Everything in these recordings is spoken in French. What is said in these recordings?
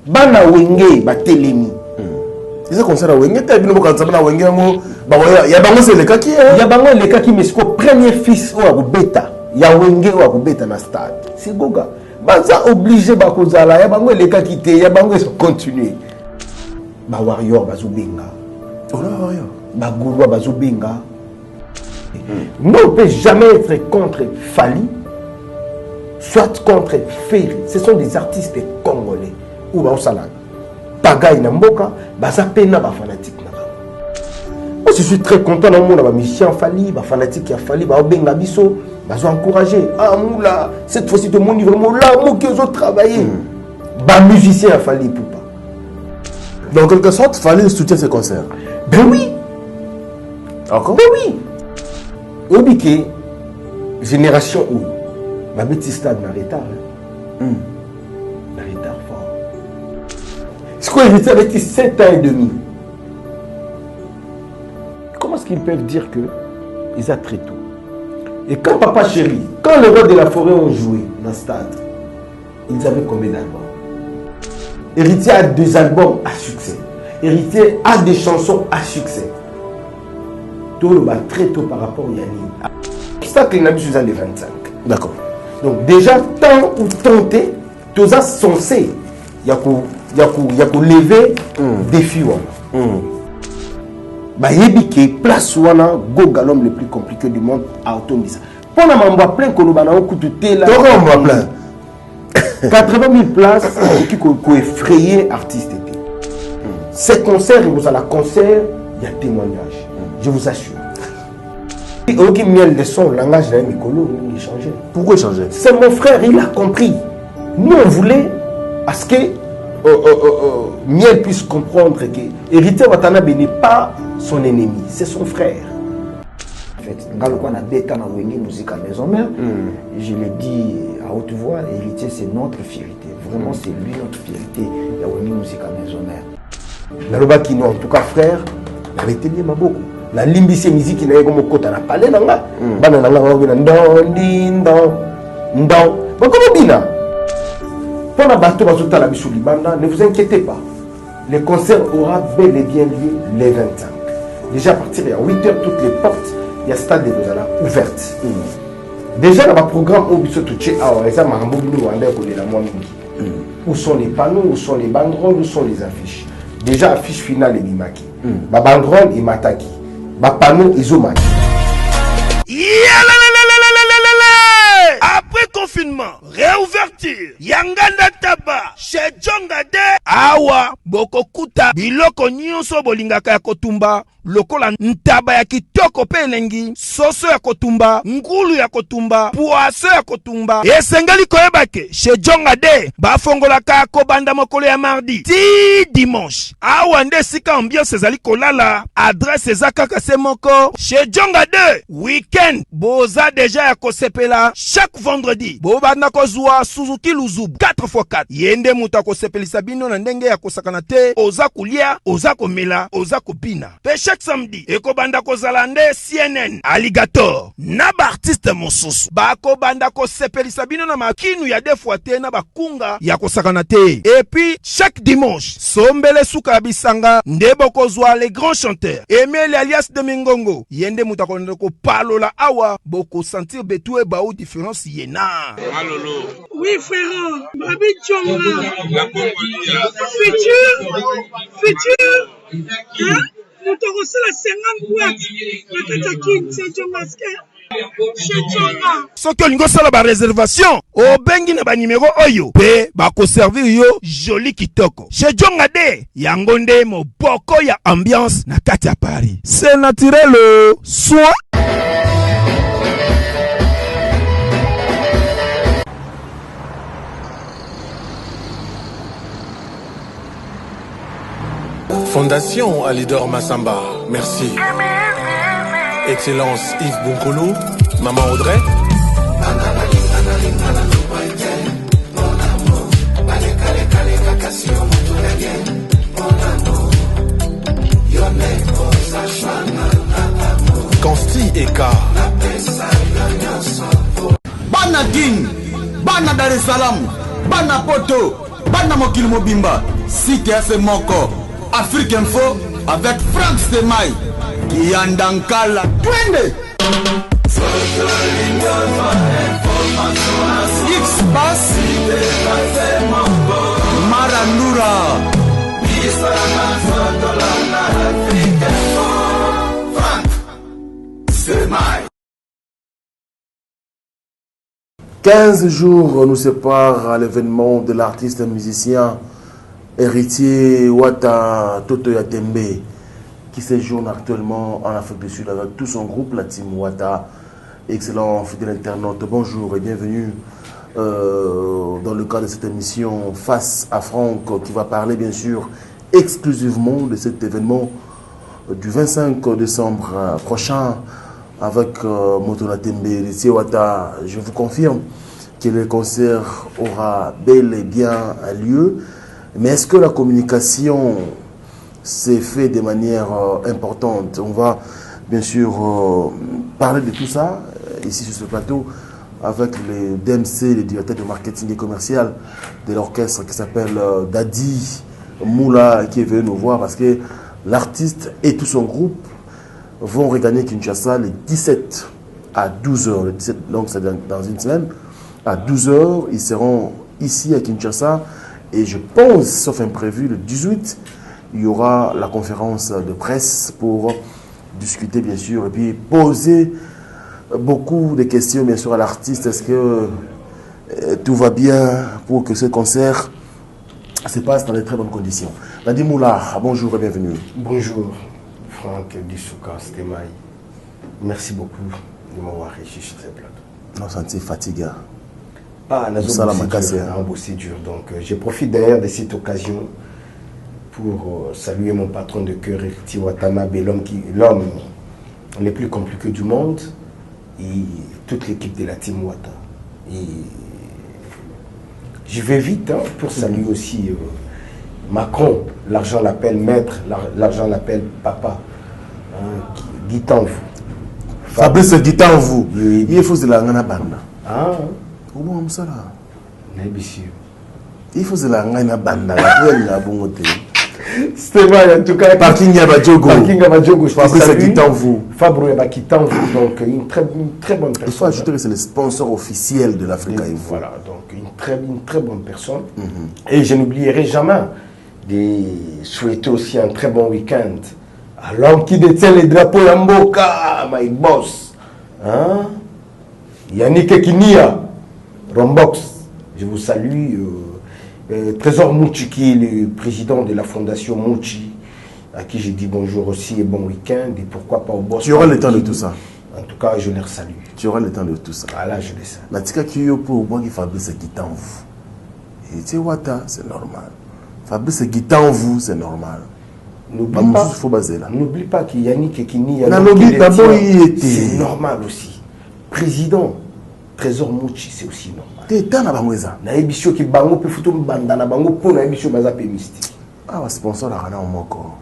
bana wenge batelemi ils ont concert à wenge t'as vu nous quand ça na wenge ngo ba ya bango c'est le kaki ya bango le kaki mais c'est premier fils o akubeta ya wenge o akubeta na stade c'est goga baza obligé ba kozala ya bango le kaki te ya bango ils continuer ba warrior bazubenga oh là warrior ba goulwa bazubenga nous on peut jamais être contre Fally soit contre Ferry. Ce sont des artistes congolais ou baosala Tagay na mboka baza pena ba fanatique na. Moi je suis très content na mona ba musicien Fally, ba fanatique ya Fally, ba benga biso, bazo encourager. Ah moula, cette fois-ci tout le monde vraiment là, moi qui ont travaillé. Ba musicien ya Fally poupa. Donc en quelque sorte Fally soutient ses concerts. Ben oui. Encore? Ben oui. Obike génération où ma petit stade na retard. Na retard fort. Ce qu'on hérité avec 7 ans et demi. Comment est-ce qu'ils peuvent dire que ils ont très tôt? Et quand Papa Chéri, quand le roi de la forêt ont joué dans le stade, ils avaient combien d'albums? Héritier a 2 albums à succès. Héritier a des chansons à succès. Tout le bas très tôt par rapport à Yannick. C'est ça qu'il a mis sur les 25. D'accord. Donc déjà, tant ou tenté, tous ça censé, il y a lever défi. Bah yébiki place wana goga l'homme le plus compliqué du monde à Autombisa. Pendant m'envoie plein que nous banons coup de thé là. T'auras plein. 80 000 places qui effrayer artiste. Ces concerts, vous allez à concert, il y a témoignage. Je vous assure. Ok, miel de son langage d'un écolo, il changeait. Pourquoi changer? C'est mon frère, il a compris. Nous, on voulait à ce que miel puisse comprendre que Héritier Watanabe n'est pas son ennemi, c'est son frère. En fait, on a des temps dans la musique à maison mère. Je l'ai dit à haute voix, Héritier, c'est notre fierté. Vraiment, c'est lui notre fierté. Il y a une musique à maison mère. Naloba Kino, en tout cas, frère, il avait été bien beaucoup. La limbisi musique na yego mokota na palais nanga bana nanga ngobina ndon bakoma bina pona bato bazota la biso libanda. Ne vous inquiétez pas, le concert aura bel et bien lieu les 25. Déjà à partir de 8h toutes les portes il y a stade de Gozala ouvertes. Déjà dans le programme au biso touché à ça marambo bino wanda ko la moi mingi. Où sont les panneaux, où sont les banderoles, où sont les affiches? Déjà affiche finale et bimaki. Ba banderole et mataki. Bapano Izomaki. Après confinement, réouverture, Yanganda Taba, chez Djongade, Awa, Bokokuta, Biloko Nyonso Bolingaka ya Kotumba, lokola ntaba ya kitoko pelengi, soso ya Kotumba, ngulu ya Kotumba, poaso ya Kotumba, esengali koyebake, chez Djongade, bafongolaka kobanda mokolo ya mardi, ti dimanche, awa nde sika ambiance ezali kolala, adresse ezaka se moko, chez Djongade, weekend, boza deja ya kosepela, chaque vendredi, bobanda kozwa Suzuki Luzub 4x4, yende muta kosepelisa bino na ndenge ya kosakana te, oza kulia, oza komela, oza kopina. Pe chaque samedi, ekobanda kozala nde CNN, Alligator, na ba artiste mosusu, bako banda kosepelisa bino na makinu ya defwa te na bakunga ya kosakana te. Et puis, chaque dimanche, sombele suka bisanga, nde bokozwa les grands chanteurs, Emile alias de Mingongo, yende muta konde ko palola awa, boko sentir betue baou différence yena. Malolo. Oui, frère, Babi Djonga. Futur. Hein? Nous te reçons la 50 boîtes. La Katakin, c'est Djongaske. Soki olingo sala ba réservation o bengi na ba numéro oyo pe ba ko servir yo joli kitoko chez Djongade yango nde moboko ya ambiance na kati ya Paris. C'est naturel soin. Fondation Alidor Massamba, merci. Excellence Yves Bonkolo, Maman Audrey. Consti Eka. Bana Guine, Bana Dar es Salaam, Bana Poto, Banda Mokili Mobimba, Site Ase Moko, Afrique Info, avec Franck Stemai, Yandankala, Twende! X-Bass, Marandura, Franck Stemai. 15 jours nous séparent à l'événement de l'artiste musicien héritier Wata Toto Yatembe qui séjourne actuellement en Afrique du Sud avec tout son groupe, la team Wata. Excellent fidèle internaute, bonjour et bienvenue dans le cadre de cette émission Face à Franck qui va parler bien sûr exclusivement de cet événement du 25 décembre prochain avec Moto Tembe, héritier Wata. Je vous confirme que le concert aura bel et bien lieu, mais est-ce que la communication s'est faite de manière importante? On va bien sûr parler de tout ça ici sur ce plateau avec le DMC, le directeur de marketing et commercial de l'orchestre qui s'appelle Dadi Moula, qui est venu nous voir parce que l'artiste et tout son groupe vont regagner Kinshasa le 17 à 12h. Le 17, donc c'est dans une semaine. À 12h, ils seront ici à Kinshasa. Et je pense, sauf imprévu, le 18, il y aura la conférence de presse pour discuter, bien sûr, et puis poser beaucoup de questions, bien sûr, à l'artiste. Est-ce que tout va bien pour que ce concert se passe dans de très bonnes conditions? Dadi Moula, bonjour et bienvenue. Bonjour, Franck Dissouka Stemai. Merci beaucoup de m'avoir reçu sur ce plateau. Non, c'est fatigué. Ah, c'est dur. Donc, je profite d'ailleurs de cette occasion pour saluer mon patron de cœur, Héritier Watanabe, l'homme le plus compliqué du monde, et toute l'équipe de la team Wata. Et je vais vite pour saluer aussi Macron, l'argent l'appelle maître, l'argent l'appelle papa. Guy Tanvou. Fabrice Guy Tanvou. Il faut de la ngana banda. Ah. Comment ça là? Il faut de la ngana banda. C'était en tout cas. Parking Yabadjogo. Parking Yabadjogo. Fabrice Guy Tanvou. Fabro Guy Tanvou. Donc une très bonne personne. Il faut ajouter que c'est le sponsor officiel de l'Afrique. Voilà, donc une très bonne personne. Et je n'oublierai jamais de souhaiter aussi un très bon week-end à l'homme qui détient les drapeaux Lamboka, my boss. Hein? Yannick Kinia, Rombox. Je vous salue. Trésor Mouchi, qui est le président de la fondation Mouchi, à qui j'ai dit bonjour aussi et bon week-end. Et pourquoi pas au boss. Tu auras le temps de tout ça. En tout cas, je les salue. Tu auras le temps de tout ça. Ah là, je les salue. Natika Kiyo pour moi qui Fabrice Guy Tanvou. Et tu sais, Wata, c'est normal. Fabrice Guy Tanvou, c'est normal. N'oublie pas qu'il y a Yannick Kini, c'est normal aussi. Président, Trésor Mouchi, c'est aussi normal. Na ebisho ki bango pe futu mbanda na bango po na ebisho baza pe mystique. Ah wa sponsor la kana moko.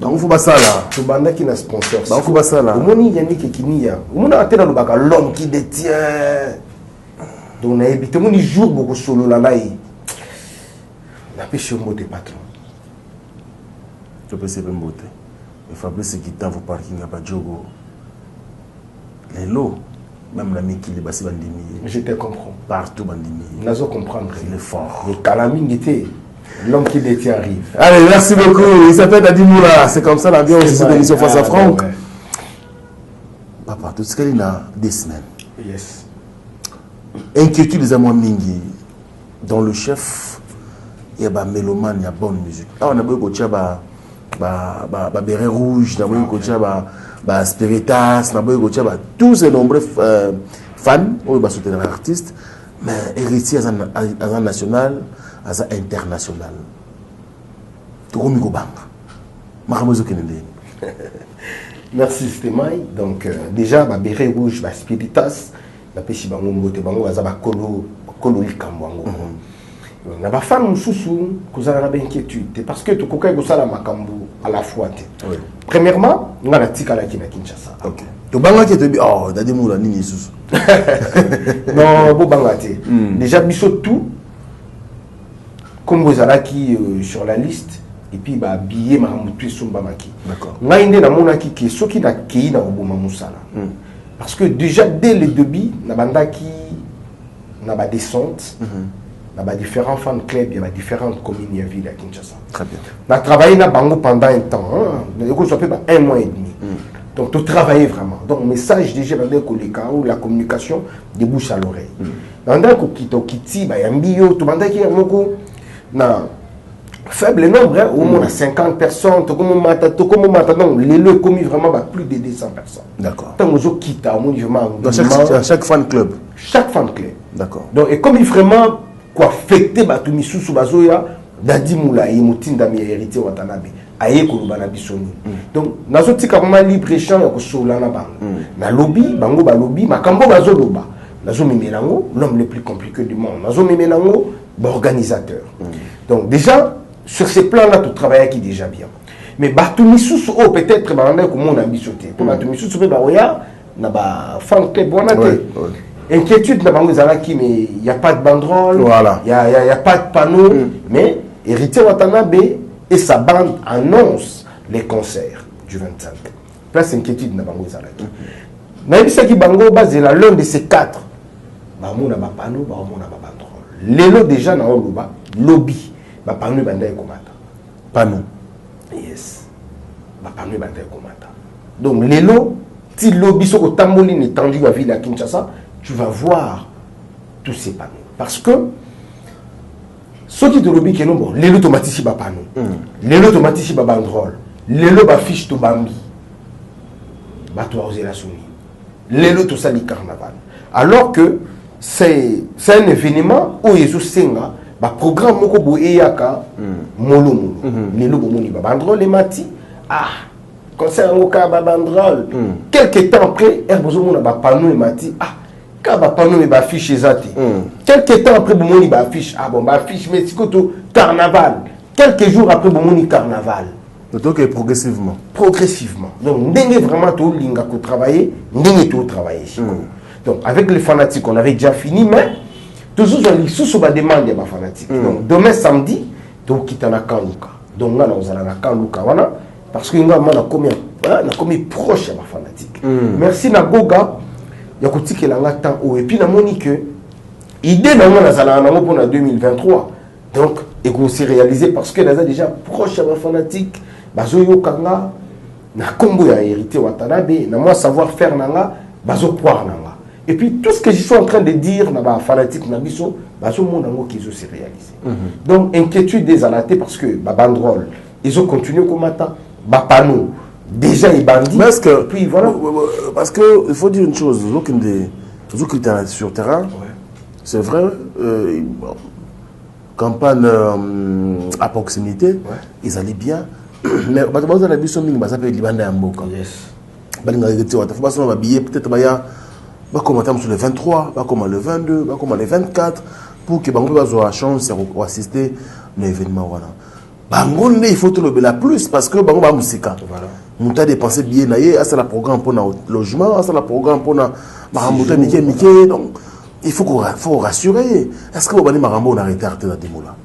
Bango fu basala. To banda ki na sponsor. Bango fu basala. Omoni Yannick Kinia. Omona atena lo baka l'homme qui détient. Donc na ebite moni jour boko solo la lai. Na pêche mot de patron. Tu peux se mbote. Et Fabrice qui t'en vous parking à Badjogo. Les lots. Même l'ami qui les bassi bandimi. Je te comprends. Partout bandimi. Nazo comprendre. Il est fort. Le Kalaming était. L'homme qui détient arrive. Allez, merci beaucoup. Il s'appelle Dadi Moula. C'est comme ça l'ambiance de cette émission Face à Franck. Ouais. Papa, tout ce qu'il a des semaines. Yes. Inquiétude des amours mingi. Dans le chef, il y a des mélomanes, il y a bonne musique. Ah, on a beaucoup de béret rouge, on a beaucoup de spiritas, on a beaucoup de tous ces nombreux fans, on va soutenir l'artiste, mais héritier à un national, à un international. Tout le monde merci Stemai. Donc déjà béret rouge, spiritas, la péchi bango mbote bango azaba kolo likambango. Na ba femme mususu kozala na inquiétude parce que to kokai kosala makambo à la fois. Premièrement, nga na tika la kina Kinshasa. OK. To banga ki to bi oh Dadi Moula nini susu. Non, bo banga te. Déjà biso tout comme vous allez sur la liste et puis bah billet mahamoutu sumba maki. D'accord. Ngaïne na monaki qui ce qui n'a qui na oboma musala. Parce que déjà dès le début na banda qui na ba descente. Na ba différents fan clubs, il y a différentes communes et villes à Kinshasa. Très bien. On a travaillé dans Bango pendant un temps, un mois et demi. Donc, tu travaillais vraiment. Donc, le message déjà dans où la communication de bouche à l'oreille. Dans le cas où tu as un bio, tu as faible nombre, au moins 50 personnes, les lieux commis vraiment plus de 200 personnes. D'accord. Dans chaque fan club. Chaque fan club. D'accord. Donc, et comme il vraiment affecté tout misusu bazoya dadi moula et mutinda mi hérité watanabe aye ko bana bisoni. Donc nazo tika vraiment libre échange ya ko sola na bango. Na lobby bango ba lobby makambo bazo loba. Nazo memelango l'homme le plus compliqué du monde. Nazo memelango organisateur. Donc déjà sur ces plans-là tu travailles qui déjà bien. Mais batu misusu oh peut-être banda ko mon ambitionné. Pour batu misusu ba oya na ba fan club bonate. Inquiétude dans Bango Zalaki, mais il n'y a pas de banderole, voilà. Il n'y a pas de panneau, mais Héritier Watanabe et sa bande annoncent les concerts du 25. Place inquiétude dans Bango Zalaki. Naïbisa qui Bango c'est l'un de ces quatre. Bango n'a pas panneau, Bango n'a pas banderole. L'élo déjà n'a pas lobby, panneau bandaye komata. Panneau. Yes. Panneau bandaye komata. Donc l'élo, si lobby sur le tamboline est tendu à ville à Kinshasa, tu vas voir tous ces panneaux. Parce que ceux qui te lobby qui non bon, les lots automatiques ba panneau, les lots automatiques ba banderole, les lots ba fiche to bambi, ba toi oser la soumis, les lots tout ça du carnaval. Alors que c'est un événement où ils ont senga ba programme moko bo eyaka molo les lots bomoni ba banderole les mati concert ngoka ba banderole. Quelques temps après herbozo mona ba panneau et mati Kaba panneau et ba fiche ezati. Quelques temps après bomoni ba fiche ba fiche mais sikoto carnaval. Quelques jours après bomoni carnaval. Donc progressivement. Progressivement. Donc ndenge vraiment to linga ko travailler, ndenge to travailler. Donc avec les fanatiques on avait déjà fini mais toujours on lit sous ba demande ba fanatiques. Donc demain samedi to kitana kanluka. Donc ngana ozala na kanluka wana parce que ngama na combien proche ba fanatique. Merci na Goga. Il y a que la temps et puis na moni que idée na mona zala na pour 2023 donc et qu'on s'est réalisé parce que là déjà proche à ma fanatique bazo yo kanga na kombo ya hérité Watanabe na moi savoir faire nanga bazo poir nanga et puis tout ce que je suis en train de dire na ba fanatique na biso bazo monango qui se réalisé. Donc inquiétude des alatés parce que ba banderole ils ont continué comme matin ba panneau déjà il bandit. Mais est-ce que, puis voilà. Parce que il faut dire une chose, toujours qui étaient sur le terrain, c'est vrai, campagne à proximité, ils allaient bien. Mais quand on a vu son ming, ça peut être Libanda Yamboka. Yes. Peut-être comme sur le 23, comme le 22, comme le 24, pour que Bango ait la chance d'assister à l'événement. Bango, il faut te le plus parce que Bango va musica. Voilà. Nous avons dépensé bien, c'est le programme pour le logement, c'est le programme pour le Miké. Donc, il faut rassurer. Est-ce que vous avez arrêté à Demoula?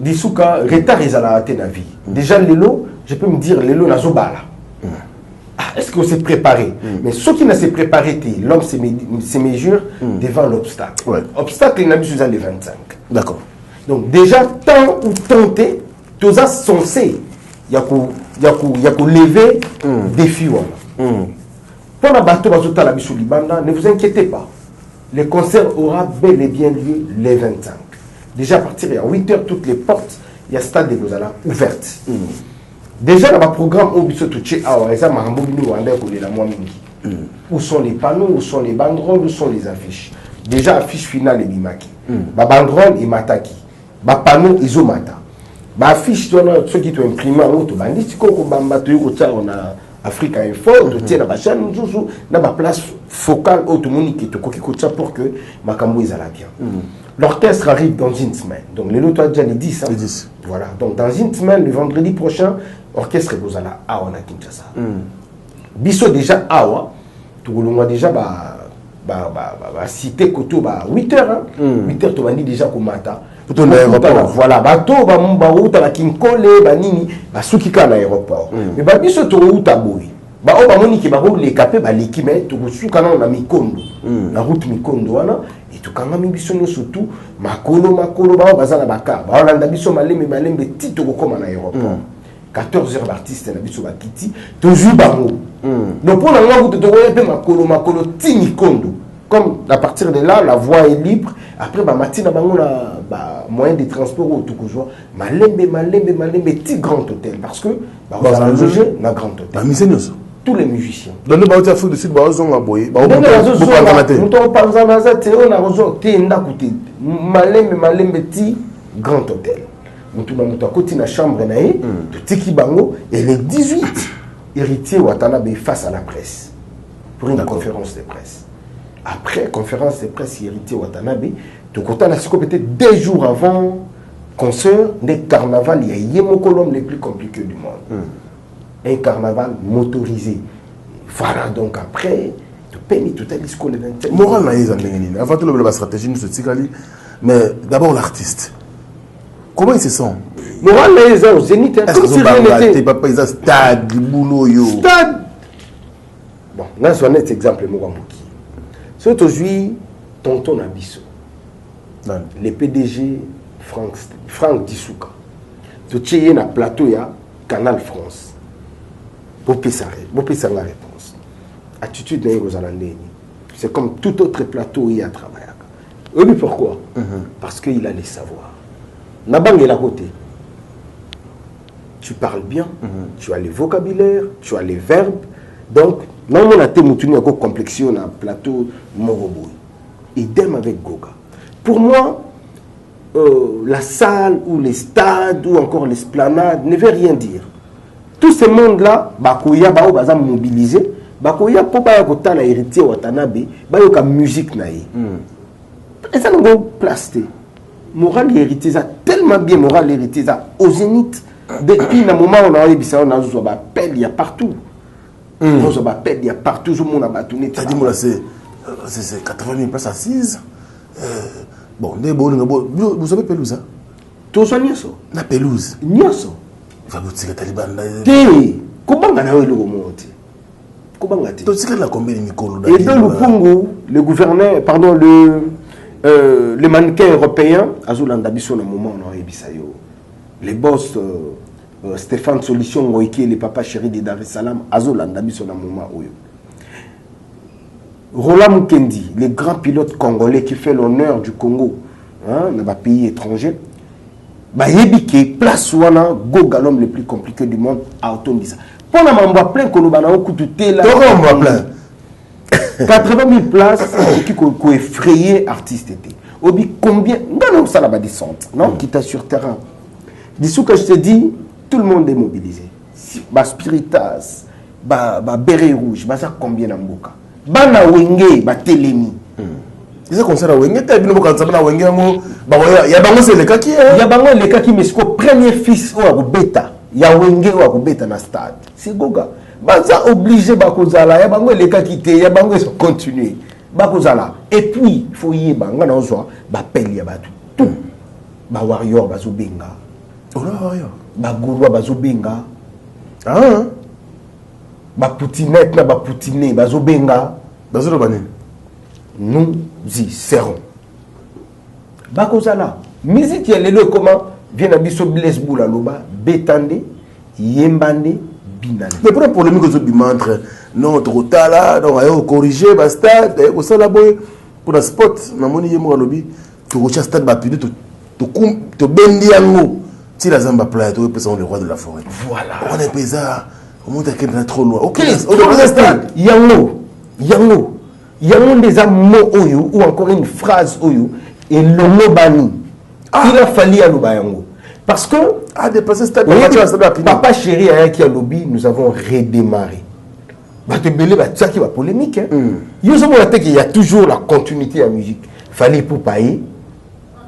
Dissouka, retard ils allaient arrêter la vie. Déjà, l'élo, je peux me dire, l'élo n'a pas est-ce qu'on s'est préparé? Mais ce qui n'a s'est préparé, l'homme se mesure devant l'obstacle. Obstacle, il n'a plus les 25. D'accord. Donc, déjà, tant ou tenter, tout ça censé. Il y a qu'à lever défi. Pour la bateau la Libanda, ne vous inquiétez pas. Le concert aura bel et bien lieu les 25. Déjà à partir de 8h, toutes les portes, il y a stade de Gozala ouvertes. Déjà dans le programme, où sont les panneaux, où sont les banderoles, où sont les affiches. Déjà affiche finale et bimaki. Banderole et mataki. Panneau et zomata. Affiche ceux qui t'ont imprimé en auto bandit si on a Afrique Info tu tiens la chaîne nous na ba place focale automunique to koki kocha pour que makambo ezala bien. L'orchestre arrive dans une semaine. Donc les autres déjà les 10 voilà. Donc dans une semaine le vendredi prochain orchestre Gozala awa na Kinshasa. Biso déjà awa to kolonga déjà cité koto 8h 8h to bandi déjà ko mata Plutôt na aéroport. Voilà, bato baouta ba kinkole banini basuki ka na aéroport. Mais ba biso to uta boy. Ba o ba moni ki ba ko le kapé ba leki mais to suka na mikondo. Na route mikondo wana et to kanga mi biso no surtout makolo ba bazana baka. Ba landa biso malembe ti to ko koma na aéroport. 14h l'artiste na biso ba kiti to ju bango. Donc pour la langue de toyer pe makolo ti mikondo. Comme à partir de là, la voie est libre. Après, matina bango na moyen de transport au tout jour. Malembe, petit grand hôtel parce que vous allez loger dans grand hôtel. Tous les musiciens. Dans le Baouti Afrique du Sud, vous avez boy. Nous malembe petit grand hôtel. Nous côté na chambre naé, de Tiki Bango et les 18 héritiers Watanabe face à la presse pour une conférence de presse. Après conférence de presse héritier Watanabe, tu comptes peut-être 2 jours avant concert des carnavals, il y a Yémokolom les plus compliqués du monde. Un carnaval motorisé. Voilà donc après, tu payes tout à l'isque. Moral avant tout la stratégie nous se mais d'abord l'artiste. Comment il se sent? Moral au Zénith. Comme si rien n'était. Papa il a stade, boulot yo. Stade. Bon, là c'est un autre exemple Moramouki. C'est aujourd'hui tonton Abisso, le PDG Franck Dissouka. Tu es na plateau ya Canal France. Pour sa la réponse. Attitude n'est aux Alandéni. C'est comme tout autre plateau il y a travaillé. Et puis pourquoi? Parce qu'il a les savoirs. Nabang est à côté. Tu parles bien, tu as les vocabulaires, tu as les verbes. Donc, non, on a été une complexion dans le plateau Moroboui. Idem avec Goga. Pour moi, la salle ou les stades ou encore l'esplanade ne veut rien dire. Tout ce monde-là, Bakoya, Baza mobilisé, Bakoya, pour Bayakota, l'héritier Watanabe, Bayoka musique naïe. Et ça nous a plasté. Moral héritier, tellement bien moral héritier, au zénith. Depuis le moment où on a eu un appel, il y a partout. Il y a partout, tout le monde a battu. C'est 80 000 places assises. Bon, vous savez pelouse? Tout ça, Nyoso. La pelouse. Nyoso. Va vous tirer Taliban. Comment on a eu le remonté? Comment on a dit? La combien de micros? Et dans le Congo, le gouverneur, pardon, le mannequin européen, Azulanda Bisso, au moment où on a eu Bissayo, les boss, Stéphane Solution, Moïke, les papas chéris de Dar es Salaam, Azulanda Bisso, au moment où. Roland Mukendi, le grand pilote congolais qui fait l'honneur du Congo, dans un pays étranger, Yébiki, place Wana, Goga, l'homme le plus compliqué du monde, à Otombisa. Pendant que je plein que nous avons coûté là. 80 000 places qui ont effrayé artiste était. Obi combien? Non, ça la descente. Non, qui t'a sur terrain. D'ici que je te dis, tout le monde est mobilisé. Spiritas, béret rouge, ça combien d'amboka? Bana wenge, telemi. C'est ça qu'on sait à Wenge, tu as vu le cas de Wenge, il y a bango c'est le kaki. Il y a bango le kaki, mais c'est le premier fils ou bêta. Il y a Wenge ou bêta dans le stade. C'est Goga. Baza obligé bakozala, il y a bango le kaki, il y a bango ils continuer. Bakozala. Et puis il faut y banga dans soi, pel ya batu. Tout. Ba warrior bazo benga. Oh là warrior. Ba gourwa bazo benga. Ah. Ba poutinette na ba poutiné bazo benga. Bazo lo banen. Nous y serons. Bakozala. Musique ya lelo comment vient à biso Blaise Boula loba betande yembande binane. Mais pour la polémique aux autres entre notre tala donc ayo corriger ba stade au sala boy pour la spot na moni yemo lobi to recherche stade ba pidi to bendi yango ti la zamba playa to personne le roi de la forêt. Voilà. On est pesa on monte à quelqu'un trop loin. OK, au stade yango des mots oyo ou encore une phrase oyo et le mot bani. Il a fallu à l'Obayango. Parce que, à dépasser stade, papa chéri à qui a lobby, nous avons redémarré. Ça qui va polémique. Il y a toujours la continuité à la musique. Fallait pour payer.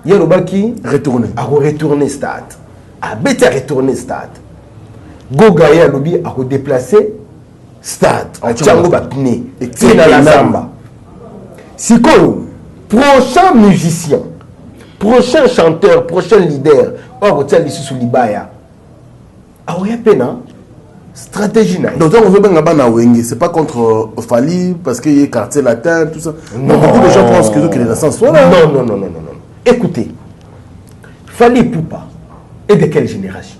Il y a le qui retourner stade. A bêter retourner stade. Goga y a lobby à redéplacer stade. A Tchango Bapine. Et c'est dans la Zamba. Si quoi, prochain musicien. prochain chanteur, prochain leader, or tu as l'issue sous l'ibaya. Ah oui, pena stratégie na. Donc on veut bien na Wenge, c'est pas contre Fali parce qu'il y a quartier latin tout ça. Non, beaucoup de gens pensent que les naissants sont là. Non. Écoutez, Fali Poupa est de quelle génération?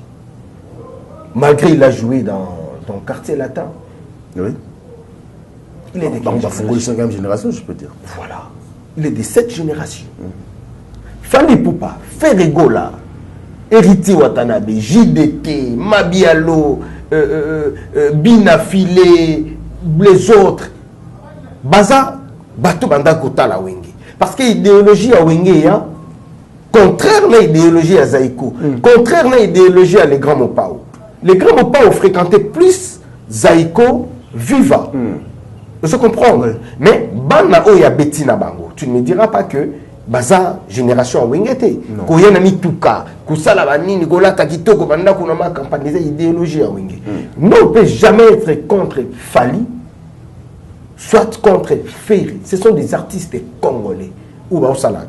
Malgré il a joué dans quartier latin. Oui. Il est de quelle génération? 5e génération, je peux dire. Voilà. Il est de cette génération. Fali Poupa, Ferregola, Héritier Watanabe, JDT, Mabialo, Binafilé, les autres. Baza, Bato Banda Kota la Wenge. Parce que l'idéologie à Wenge, contraire à l'idéologie à Zaïko, contraire à l'idéologie à les grands Mopao. Les grands Mopao fréquentaient plus Zaïko, Viva. Je comprends. Mais Bana Oya Betina Bango, tu ne me diras pas que Baza génération à Wengete. Koyana Mituka, Kusala Banini, Golata Kitoko, Banda Kunama campagne des idéologies à Wenge. Non, on ne peut jamais être contre Fali, soit contre Ferry. Ce sont des artistes congolais. Ou Baosala.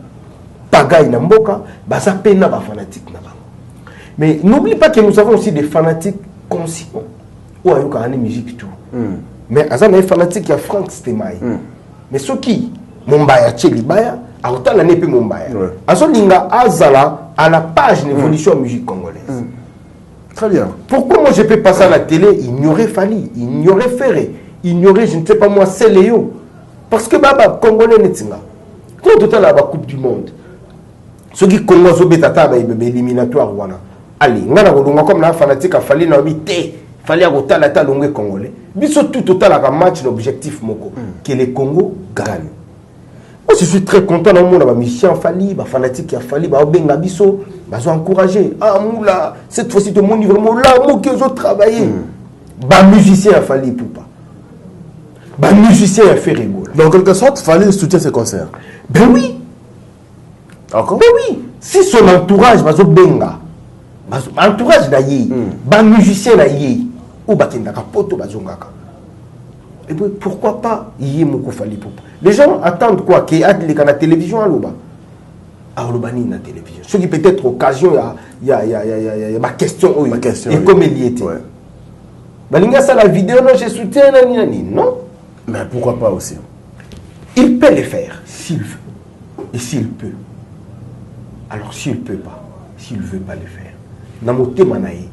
Pagaï Namboka, Baza Pena ba fanatique Naba. Mais n'oublie pas que nous avons aussi des fanatiques conscients. Ou Ayoka Hane musique tout. Mais Azan est fanatique, il y a Frank Stemai. Mais ceux qui, Mombaya, Tchelibaya, a autant l'année puis Mombaya. Azan Linga Azala à la page d'évolution en musique congolaise. Très bien. Pourquoi moi je peux passer à la télé, ignorer Fali, ignorer Ferré, ignorer, je ne sais pas moi, Céléo? Parce que Baba, Congolais n'est pas. Tout total à la Coupe du Monde. Ceux qui Congo Betata, éliminatoire, voilà. Allez, on a comme la fanatique a fallu n'a habité. Fallait à la talongue congolais. Biso tout total à match l'objectif moko que le Congo gagne. Moi je suis très content dans mon mission Fali, ba fanatique a Fali, ba obenga biso, ba so encourager. Ah moula, cette fois-ci tout le monde est vraiment là, moi qui ont travaillé. Ba musicien a Fali Poupa. Ba musicien a fait rigoler. Donc en quelque sorte, Fali soutient ses concerts. Ben oui. Encore? Ben oui. Si son entourage ba so benga. Entourage na yi, ba musicien na yi. Ou bakendaka poto bazongaka. Et puis pourquoi pas yé moko Fali Poupa. Les gens attendent quoi qu'il y ait la télévision à l'Oba. À l'Obani na télévision. Ce qui peut être occasion il y a ma question et comme il y était. Balinga ça la vidéo non je soutiens nani non. Mais pourquoi pas aussi? Il peut le faire s'il veut et s'il peut. Alors s'il peut pas, s'il veut pas le faire. Namote manaï.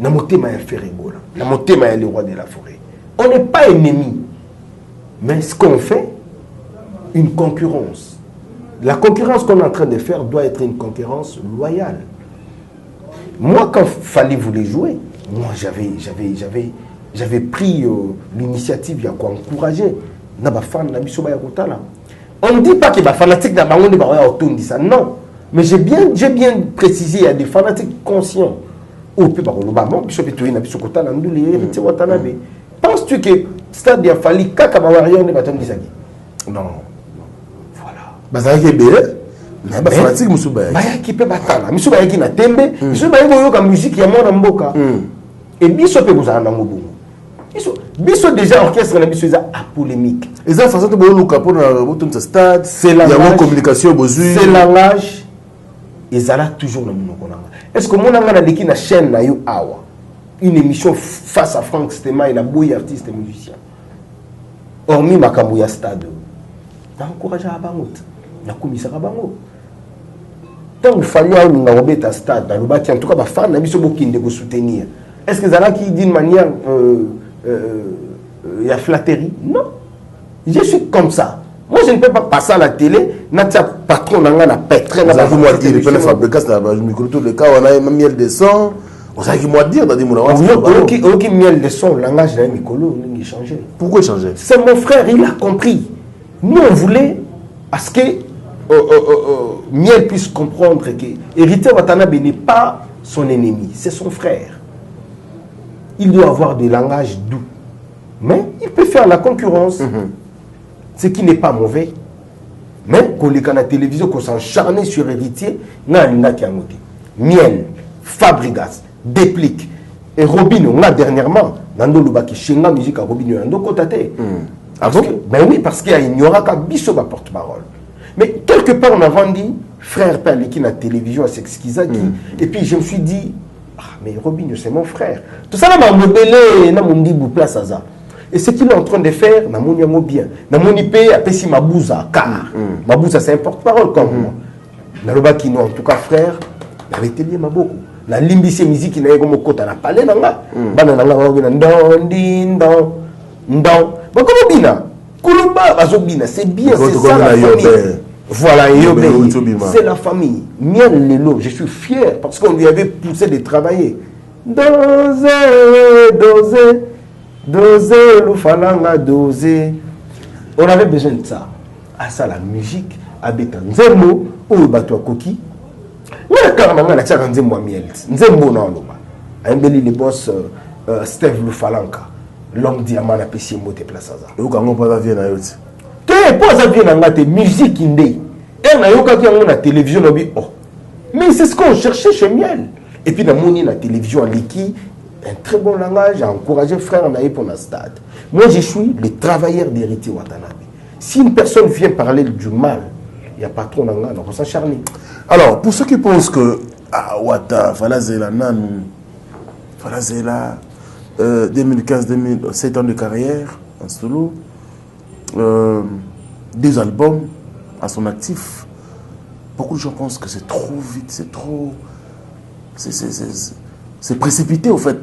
Namotema ya Ferregola, Namotema ya le roi de la forêt. On n'est pas ennemis. Mais ce qu'on fait, une concurrence. La concurrence qu'on est en train de faire doit être une concurrence loyale. Moi, quand Fali voulait jouer, moi j'avais pris l'initiative à encourager. On ne dit pas que les fanatiques de ça. Non. Mais j'ai bien précisé, il y a des fanatiques conscients. Penses-tu que stade a fallu kaka bawarion ne baton disaki? Non. Voilà. Bazaki bele. Mais ba fanatique musuba. Ba yaki pe batala. Musuba yaki na tembe. Musuba yaki yoka musique ya mona mboka. Et biso pe bozana na ngobo. Biso déjà orchestre na biso eza a polémique. Eza façon de boluka pour na botum sa stade, c'est la communication bozui. C'est langage. Ezala toujours na monoko nanga. Est-ce que mon anga na leki na chaîne na yo awa? Une émission face à Frank Stemai, la bouille artiste et musicien. Hormis Makamouya Stade, n'a encouragé à Bangot, n'a commissaire à Bango. Tant qu'il fallait un à Stade, en tout cas, ma fan n'a mis ce bouquin de soutenir. Est-ce que Zala qui dit d'une manière il y a flatterie? Non. Je suis comme ça. Moi, je ne peux pas passer à la télé, n'a pas patron n'a pas pétré, n'a pas dit le père fabricant, n'a pas micro tout le cas, on a même miel de son. On sait qu'il m'a dit dans des moulins. Aucun miel de son, le langage d'un Mikolo, il a changé. Pourquoi changer? C'est mon frère, il a compris. Nous, on voulait à ce que Miel puisse comprendre que Héritier Watanabe n'est pas son ennemi, c'est son frère. Il doit avoir des langages doux. Mais il peut faire la concurrence. Ce qui n'est pas mauvais. Mais quand les canaux de télévision, qu'on s'encharne sur Héritier, Miel, Fabregas, Déplique. Et Robinho, on a dernièrement, Nando Lubaki, Shenga Musique à Robinho, Nando Kotate. Ben oui, parce qu'il y a ignoré qu'à Bisso va porte-parole. Mais quelque part, on a vendu frère Pali qui na télévision à Sexkizaki. Et puis je me suis dit, ah, mais Robinho, c'est mon frère. Tout ça, là, m'a rebellé, na mon dit, place à ça. Et ce qu'il est en train de faire, na mon yango bien. Na mon IP, après si Mabouza, car Mabouza, c'est un porte-parole comme moi. Na loba qui nous, en tout cas, frère, n'avait été lié beaucoup. La limbisi musique qui n'a pas eu kota na palais nanga. Bana nanga wangina ndon. Bon comment bina? Kuluba bazobina, c'est bien, c'est ça la famille. Voilà, c'est la famille. Miel Lelo, je suis fier parce qu'on lui avait poussé de travailler. Doser, le falanga doser. On avait besoin de ça. À ça, la musique, à Bétan Nzembo, ou Bato Koki. Mais carrément, la tchara Nzembo Miel. Nzembo non, un beli le boss Steve Lufalanka. L'homme diamant a pêché moté place à ça. Et où quand on parle à Vienne, pas ça vient dans la musique indé. Et on a eu quelqu'un la télévision, on a dit, oh. Mais c'est ce qu'on cherchait chez Miel. Et puis, on a la télévision en liquide, un très bon langage, a encouragé frère en pour le stade. Moi, je suis le travailleur d'héritier Watanabe. Si une personne vient parler du mal, il n'y a pas trop d'angla, on s'acharner. Alors, pour ceux qui pensent que Wata, Falazela, Nan, Falazela, 2015-2000, 7 ans de carrière en solo, 2 albums à son actif. Beaucoup de gens pensent que c'est trop vite, c'est trop... C'est précipité au fait.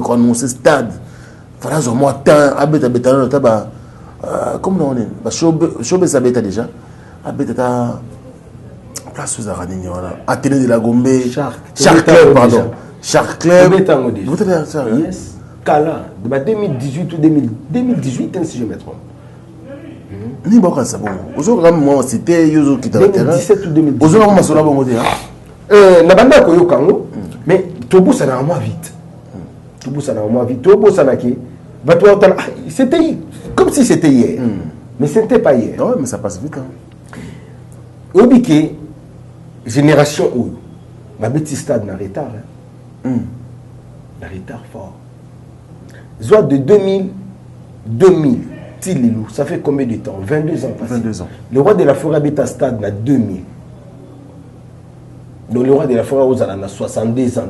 Quand on se stade, voilà, au moins tant, comme on est, Chobe Sabeta déjà, Abeta, place aux Aranini, voilà, Athénée de la Gombe, Shark Club, pardon, Shark Club, yes, Kala, de 2018 ou 2018, si je me trompe. Ni bon ça bon. Aujourd'hui moi c'était Yozo qui était 2017 ou 2018. Aujourd'hui moi cela bon dire. La bande a koyo kango, mais Tobo ça n'a moins vite. Tobo ça n'a moins vite. Tobo ça n'a qui va toi c'était comme si c'était hier. Mais c'était pas hier. Ouais, mais ça passe vite. Obike génération où ma petit stade n'a retard. N'a retard fort. Soit de 2000 Tililou, ça fait combien de temps? 22 ans passés. 22 ans. Le roi de la forêt habite à stade na 2000. Donc le roi de la forêt aux a 62 ans.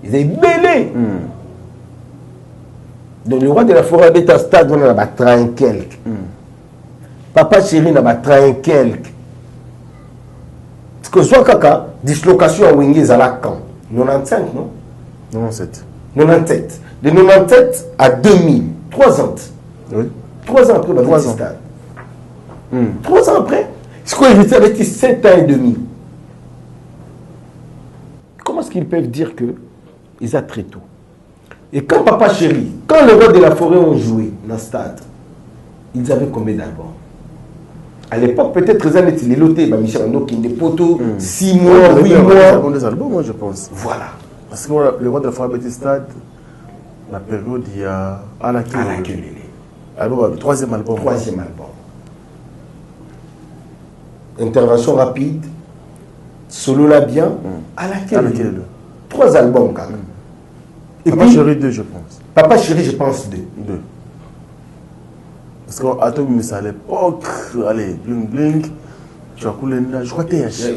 Ils est belé. Donc le roi de la forêt habite à stade on a 30 quelques. Papa chéri n'a pas 30 quelques. Parce que soit kaka dislocation à Wingé à quand 95 non? 97. 97. De 97 à 2000, 3 ans. Oui. 3 ans après, 3 ans. 3 ans après, ce qu'on hérité avec 7 ans et demi. Comment est-ce qu'ils peuvent dire qu'ils ont très tôt? Et quand Papa Chéri, quand le roi de la forêt ont joué dans le stade, ils avaient combien d'albums? À l'époque, peut-être ils avaient les lotés, Michel Ando, qui des poteaux, 6 mois, 8 mois. Des albums, moi je pense. Voilà. Parce que le roi de la forêt habite stade, la période il y a Alakelele. Album, troisième album. Intervention rapide, solo là bien, à laquelle 3 albums quand même. Et Papa Chéri 2, je pense. Papa Chéri, je pense 2. Parce qu'à toi, mais ça à l'époque, allez, bling bling, tu as coulé là, je crois TH.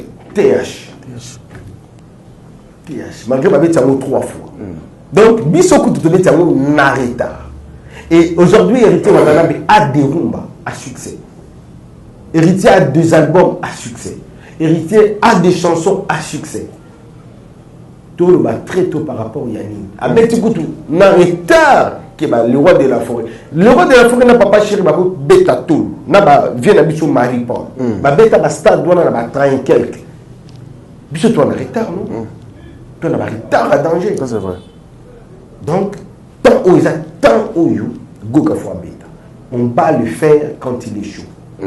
Malgré ma bête, ça 3 fois. Donc, Bissoko tout le monde n'arrêta. Et aujourd'hui, Héritier Watanabe a des rumbas à succès. Héritier a 2 albums à succès. Héritier a des chansons à succès. Tout le bas très tôt par rapport à Yanni. Avec Tikoutou, n'arrêta que le roi de la forêt. Le roi de la forêt n'a pas chéri ma bêta tout. N'a pas vient à Bissou Marie-Paul. Ma bêta va stade doit n'a pas 30 quelques. Bissou toi en retard non? Toi n'a pas retard à danger. Ça c'est vrai. Donc tant où ils ont tant où on va le faire quand il est chaud.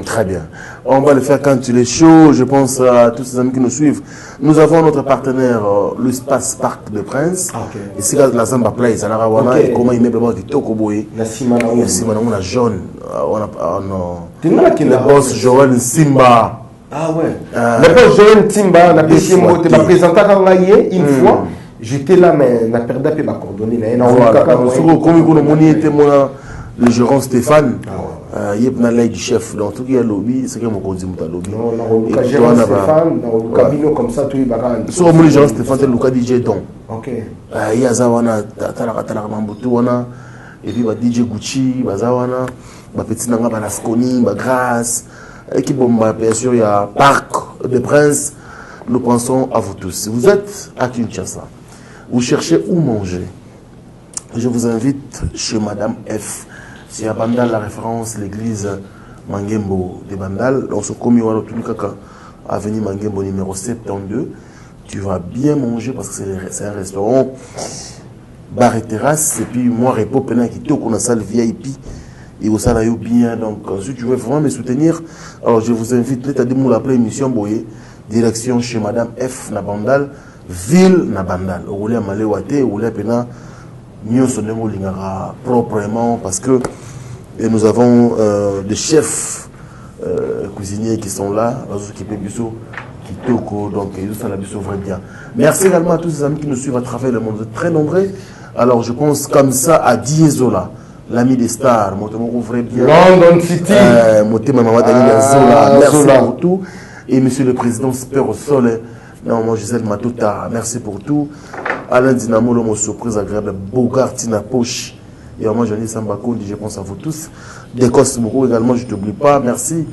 Très bien. On va le faire quand il est chaud. Je pense à tous ces amis qui nous suivent. Nous avons notre partenaire, l'espace Parc de Prince. Ici, la Zamba Place, à Rawana. Et comment il met vraiment du Tokoboé. La Simana, on a jaune. On a le boss Joël Simba. Ah ouais. Le boss Joël Simba, on a présenté à une fois. J'étais là, mais on a perdu un peu ma coordonnée. Le gérant Stéphane, Il y a un du chef, donc tout qui est lobby, c'est que mon conduit est lobby. Non, on a Gérard Stéphane, on a Cabino comme ça, tout est baran. Sur le Gérard Stéphane, c'est Lucas DJ Don. Ok. Il y a Zawana, Talaka Mambutuana, et puis DJ Gucci, Bazawana, Petit Nanga Banasconi, Grâce, et qui bon, bien sûr, il y a Parc de Prince. Nous pensons à vous tous. Vous êtes à Kinshasa. Vous cherchez où manger. Je vous invite chez Madame F. C'est à Bandal la référence, l'église Mangembo de Bandal. On se commet à l'autre avenue Mangembo numéro 72. Tu vas bien manger parce que c'est un restaurant bar et terrasse. Et puis moi, repos pendant qui te qu'on a salle VIP. Et au salaire bien. Donc si tu veux vraiment me soutenir, alors je vous invite. Là, tu as dit mon appel émission Boye. Direction chez Madame F. Nabandal, ville Nabandal. Au roulé à Malewate, au roulé à Pena. Nous sommes proprement parce que nous avons des chefs cuisiniers qui sont là, qui toko, donc ils sont là, bien. Merci également à tous les amis qui nous suivent à travers le monde, vous êtes très nombreux. Alors je pense comme ça à Diesola, l'ami des stars, bien. London City, merci pour tout. Et monsieur le président Super au sol, non, moi Gisèle Matouta, merci pour tout. Alain Dinamo, l'homme surprise agréable, Bogart Tina Poche. Et moi, Johnny Sambakondi, je pense à vous tous. Décoste beaucoup également, je ne t'oublie pas. Merci.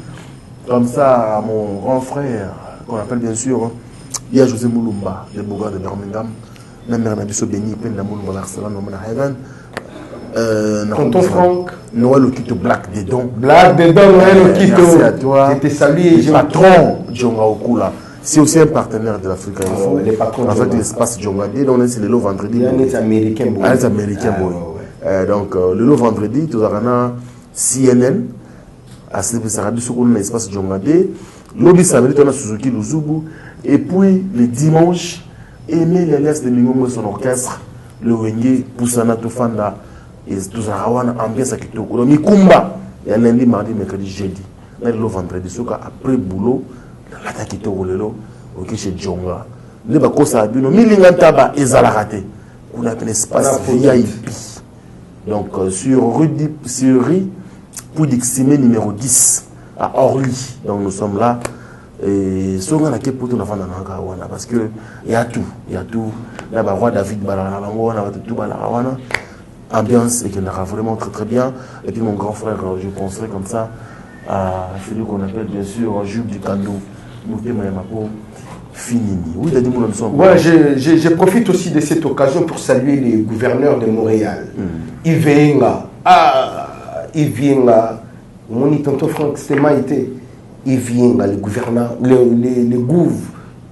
Comme ça, à mon grand frère, qu'on appelle bien sûr, il y a José Moulumba, le Bogart de Birmingham. Même Bernabé Béni, Pen Moulumba, Barcelone, Heaven. Tonton Franck. Noël Okito Black Dedon. Black Dedon, Noël Okito. Merci à toi. Je te salue et je patron Djonga Okula. C'est aussi un partenaire de l'Afrique Info. En fait, l'espace Djonga D, c'est le lot vendredi. C'est américain. C'est américain. Donc, le lot vendredi, tu as CNN. À ce moment l'espace Djonga D. Lobby samedi, tu as Suzuki Luzubu. Et puis, le dimanche, Aimé l'alias de Mingongo et son orchestre. Le Wenge, Poussana Tofanda. Et tout ça, ambiance à Kitoko. Donc, Mikumba. Il y a lundi, mardi, mercredi, jeudi. Là, le vendredi, après boulot, la Kitoko, ok, chez Djonga. Le Bako Sabino, Milingantaba et Zalarate. On a un espace VIP. Donc, sur rue Poudixime numéro 10, à Orly. Donc, nous sommes là. Et si on a un pour tout, parce qu'il y a tout. Il y a tout. Là, roi David Balarawana, tout Balarawana. Ambiance et qui aura vraiment très très bien. Et puis mon grand frère, je penserai comme ça à celui qu'on appelle bien sûr Jules du Kando. Finini. Oui, t'as dit mon nom. Ouais, je profite aussi de cette occasion pour saluer les gouverneurs de Montréal. Yves Yenga. Yves Yenga. Mon tonton Franck Stémaïté. Yves Yenga, le gouverneur, les gouv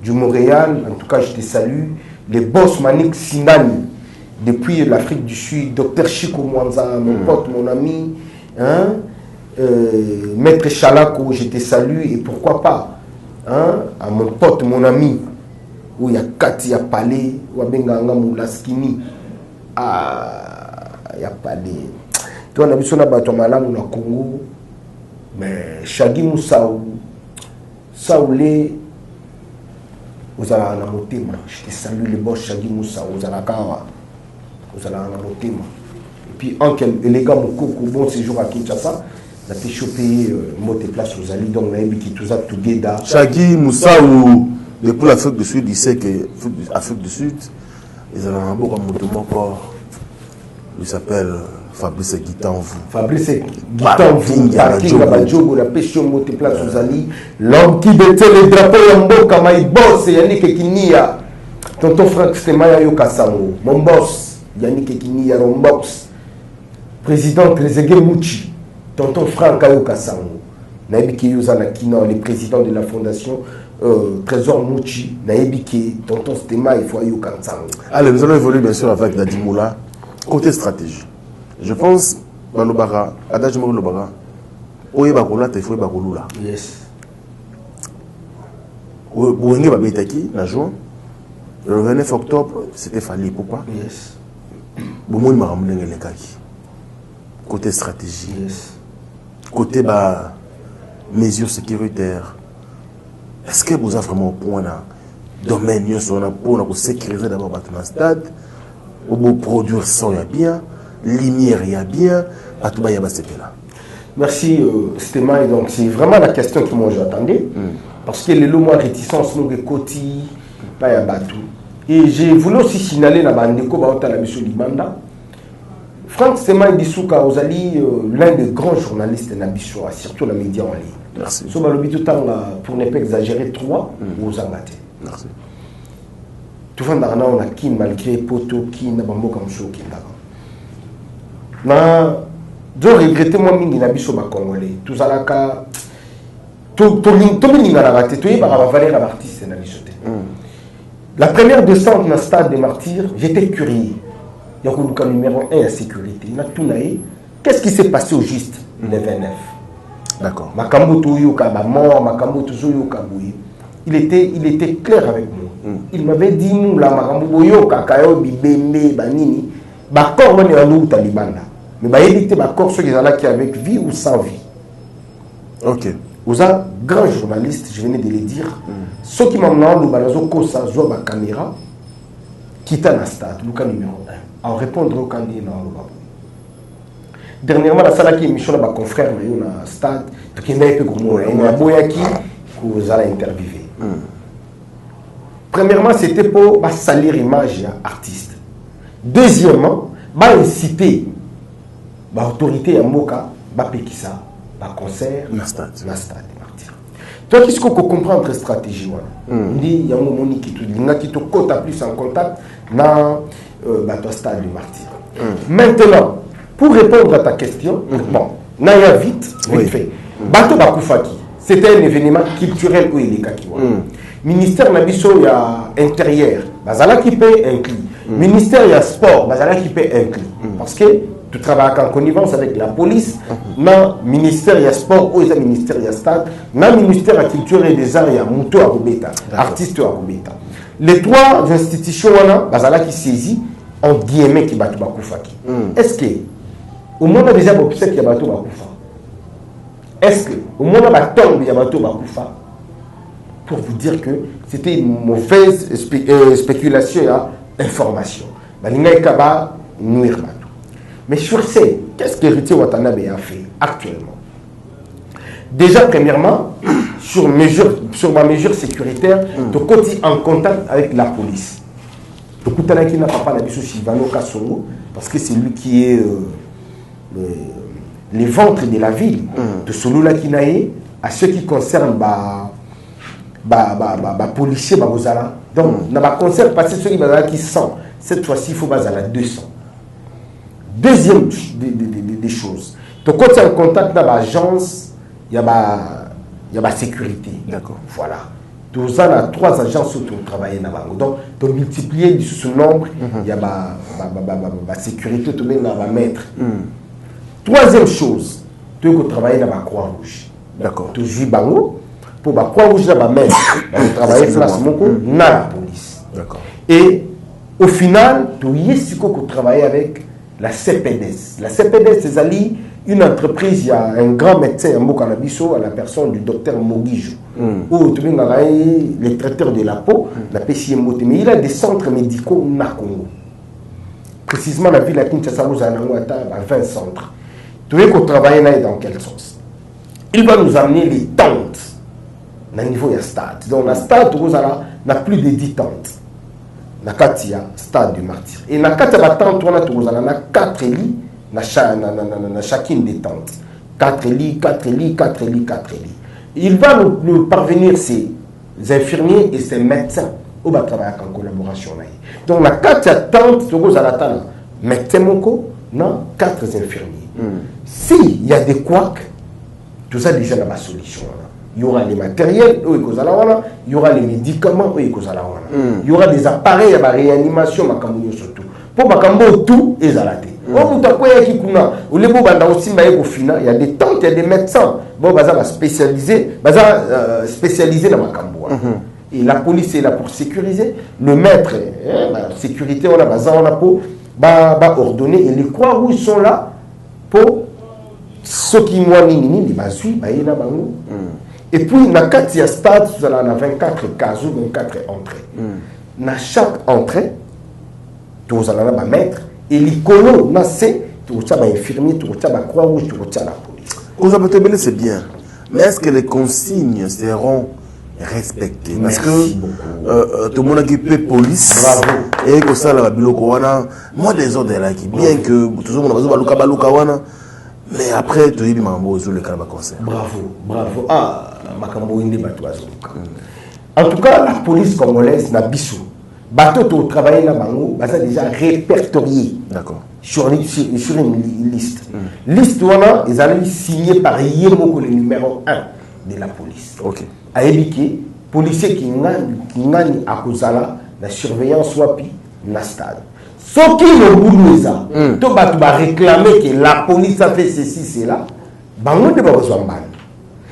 du Montréal. En tout cas, je te salue. Les boss Manik Sinani. Depuis l'Afrique du Sud, Dr Chico Mwanza, mon pote, mon ami, hein? Maître Chalako, je te salue, et pourquoi pas, hein? À mon pote, mon ami, où il y a Katia Palais, où il y a Moulaskini, il y a Palais. Toi, on a vu son abattoir malade au Congo, mais Chagi Moussaou, Saoulé, vous allez en amoter, je te salue, les boss Chagi Moussaou, vous allez vous allez en amoter. Et puis, en quel élégant, bon séjour à Kinshasa, on a été chopé mot de place aux alliés, donc on a vu tout ça, tout guéda. Chagi Moussaou, depuis l'Afrique du Sud, il sait que l'Afrique du Sud, ils ont un beau comme corps. Il s'appelle Fabrice Guitanvou. Fabrice Guitanvou, parking à Badjogo, la pêche mot de place aux alliés. L'homme qui détient les drapeaux Yambo, Kamaï Boss, Yannick Kinia. Tonton Franck Stemaya Yokasango, mon boss. Yannick Ekini Yarombox, président Trezeguet Mouchi, tonton Franck Ayokasango, Naïbiki Yozanakina, le président de la fondation Trésor Mouchi, Naïbiki, tonton Stema et Foyo Kansango. Allez, nous allons évoluer bien sûr avec Dadi Moula. Côté stratégie, je pense, Balobara, Adaj Moulobara, Oye Bakola, Tefoué Bakolula. Yes. Bouenge Babetaki, la juin, le 29 octobre, c'était Fali Poupa. Yes. Côté stratégie, yes. Côté mesures sécuritaires, est-ce que vous avez vraiment un point de domaine pour sécuriser d'abord votre stade, pour produire son bien, lumière il y a bien, à tout bas là. Merci Stéma. Et donc c'est vraiment la question que moi j'attendais. Parce que les lots moins réticence, nous les cotis, pas y bateau. Et j'ai voulu aussi signaler la bande de Kobaota la mission Libanda. Franck Stéma Ndissouka Ozali, l'un des grands journalistes de Nabiso, surtout la média en ligne. Merci. So, tout le temps, pour ne pas exagérer, 3 aux Angate. Merci. Tout le monde on a qui malgré poto qui n'a pas comme ça qui n'a je regrette moi mingi na biso ba congolais tout ça là ka tout mingi na raté tout y ba valeur à l'artiste na biso. La première descente na stade des martyrs, j'étais curieux. Il y a un numéro 1 à sécurité. Na tout naï, qu'est-ce qui s'est passé au juste le 29? D'accord. Makambo to yoka ba mort, makambo to yoka boui. Il était clair avec moi. Il m'avait dit nous la makambo yoka kayo bibembe banini ba corps on est en Talibanda. Mais bah éviter ba corps ceux qui sont là qui avec vie ou sans vie. OK. Vous êtes grand journaliste, je venais de le dire. Ceux qui m'ont demandé le balazo kosa zo ba caméra quitta la stade, le cas numéro 1. En répondre au candidat dans le dernièrement la salle qui émission là ba confrère na na stade qui n'a pas gros on a boyaki que vous allez interviewer. Premièrement, c'était pour salir l'image artiste. Deuxièmement, inciter l'autorité à Moka, Pekisa, concert, la stade martyr. Donc, qu'est-ce qu'on comprend entre stratégie? Il y a un moment qui te compte plus en contact dans le stade du martyr. Maintenant, pour répondre à ta question, bon, Naya vite fait. Bato Bakoufaki, c'était un événement culturel où il est kaki. Ministère Nabiso, il y a intérieur, Bazala qui paie inclus. Ministère, il y a sport, Bazala qui paie inclus. Parce que tu travailles en connivence avec la police. Dans le ministère, il y a sport, ou il y a ministère, il y a stade. Dans le ministère de la culture et des arts, il y a Mouto à Robeta, artiste à Robeta. Les 3 institutions, Bazala qui saisit, en guillemets, qui battent Bakoufaki. Est-ce que, au monde déjà, il y a Bato Bakoufa? Est-ce que, au monde il y a Bato Bakoufa? Pour vous dire que c'était une mauvaise spéculation et information. Mais sur ce, qu'est-ce qu'Héritier Watanabe a fait actuellement? Déjà, premièrement, sur ma mesure sécuritaire, de côté en contact avec la police. De côté qui n'a pas la biso Sylvano Kassongo, parce que c'est lui qui est les ventres de la ville, de Solola Kinae, à ce qui concerne policiers bazala. Donc dans ma concert passé ceux qui sont cette fois-ci il faut bazala 200. Deuxième des choses, donc quand tu es en contact dans l'agence il y a sécurité. D'accord. Voilà. Tous ça a 3 agences où tu travailles dans banque. Donc tu multiplier ce nombre il y a sécurité tu mets dans la maître. Troisième chose, tu travailles dans la Croix-Rouge. D'accord. Tu joues bango pour la Croix-Rouge dans la maître. Tu travailles place mon dans la police. D'accord. Et au final, tu travailles avec la CPDS. La CPDS, c'est une entreprise, il y a un grand médecin à Mokanabiso, à la personne du docteur Mogijou, où tu as les traiteurs de la peau, la PCM, mais il a des centres médicaux na Congo. Précisément, la ville de Kinshasa, vous avez 20 centres. Tu veux qu'on travaille dans quel sens? Il va nous amener les tentes au niveau de stade. Donc, la stade, on a plus de 10 tentes. Na katia stade du martyr. Et na katia tente, on a 4 lits na chacune des tentes. 4 lits, 4 lits, 4 lits, 4 lits. Il va nous parvenir ces infirmiers et ces médecins qui vont travailler en collaboration. Donc, na katia tente, on a médecin moko, 4 infirmiers. S'il y a des couacs, tout ça déjà dans ma solution. Il y aura les matériels, il y aura les médicaments, il y aura des appareils à réanimation, surtout. Pour Makambo, tout est zalaté. Il y a des tentes, il y a des médecins spécialisés dans Makambo. Et la police est là pour sécuriser. Le maître, la sécurité, on a pour ordonner. Et les Croix-Rouges sont là pour ceux qui m'ont dit, et puis, dans le stade, on a 24 cases ou 24 entrées. Dans chaque entrée, tu as un maître. Et les colos, tu as un infirmier, tu as un Croix-Rouge, tu as la police. Kozabotebele, c'est bien. Mais est-ce que les consignes seront respectées? Parce que tout le monde a équipé police. Bravo. Et que ça, la biloko wana. Moi, des ordres là qui bien que tout le monde a baluka wana. Mais après, tu as dit mambo sur le canaba concert. Bravo, bravo. Ah, makambo indi batuazo. En tout cas, la police congolaise n'a bissou. Bateau to travailler là bango, ça déjà répertorié. D'accord. Sur une liste. Liste wana, ils allaient signer par Yemoko le numéro 1 de la police. Ok. A ébiqué, policier qui ngani akozala la surveillance wapi na stade. Ce qui le boulot ça, to batu ba réclamer que la police a fait ceci cela, bango de ba besoin ban.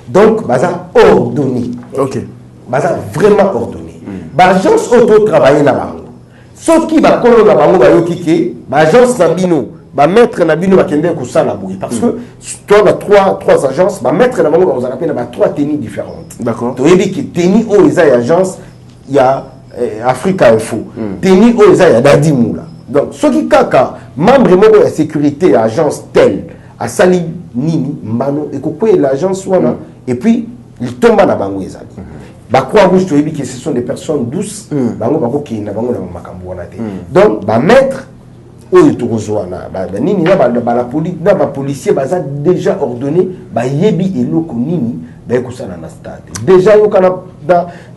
Donc baza ordonné. Ok. Baza vraiment ordonné. Ba agence auto travailler na bango. Ce qui va kolo na bango ba yokike, ba agence na bino, ba maître na bino ba kende ko sala boui parce que toi on a trois agences, ba maître na bango ba vous appelle ba trois tenues différentes. D'accord. To ebi ki tenue o eza ya agence ya Africa Info. Tenue o eza ya Dadi Moula. Donc ce qui kaka membre moko ya sécurité agence telle a sali nini mbano et ko l'agence wana et puis il tombe na bango ezali. Ba croix rouge to ebi que ce sont des personnes douces, bango bako ki na bango na makambo wana te. Donc ba maître oyo tokozwana ba nini na ba la police na ba policier baza déjà ordonné ba yebi eloko nini ba kusana na stade. Déjà yo kana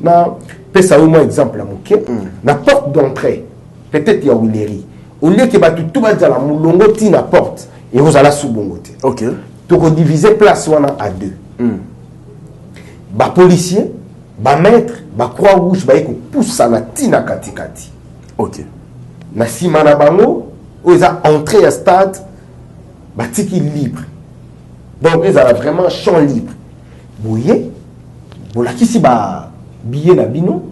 na pesa au moins exemple moké na porte d'entrée peut-être ya Wileri. Au lieu que ba tout ba la mulongo ti na porte et vous allez sous bongo te. Ok. Donc diviser place wana à deux. Ba policier, ba maître, ba croix rouge ba eko poussa na tina katikati. Ok. Na sima na bango où ils ont entré à stade batiki libre. Donc ils ont vraiment champ libre. Boye, bolakisi ba billet na bino,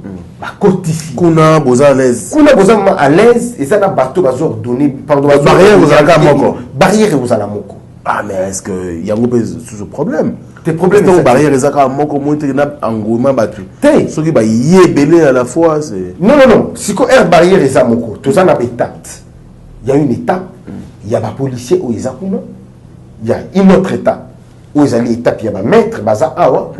ba kotisi. Kuna boza à l'aise. Kuna boza à l'aise et ça na bateau bazo donner pardon barrière vous allez moko. Barrière vous allez moko. Ah mais est-ce que y a un peu ce problème? Tes problèmes de barrière les aka moko monter na engouement battu. Ce qui va yébélé à la fois c'est. Non. Si ko air barrière les amoko, tout ça na étape. Il y a une étape, il y a des policiers où ils ont il y a une autre étape où ils allaient étape, il y a des maîtres, baza awa,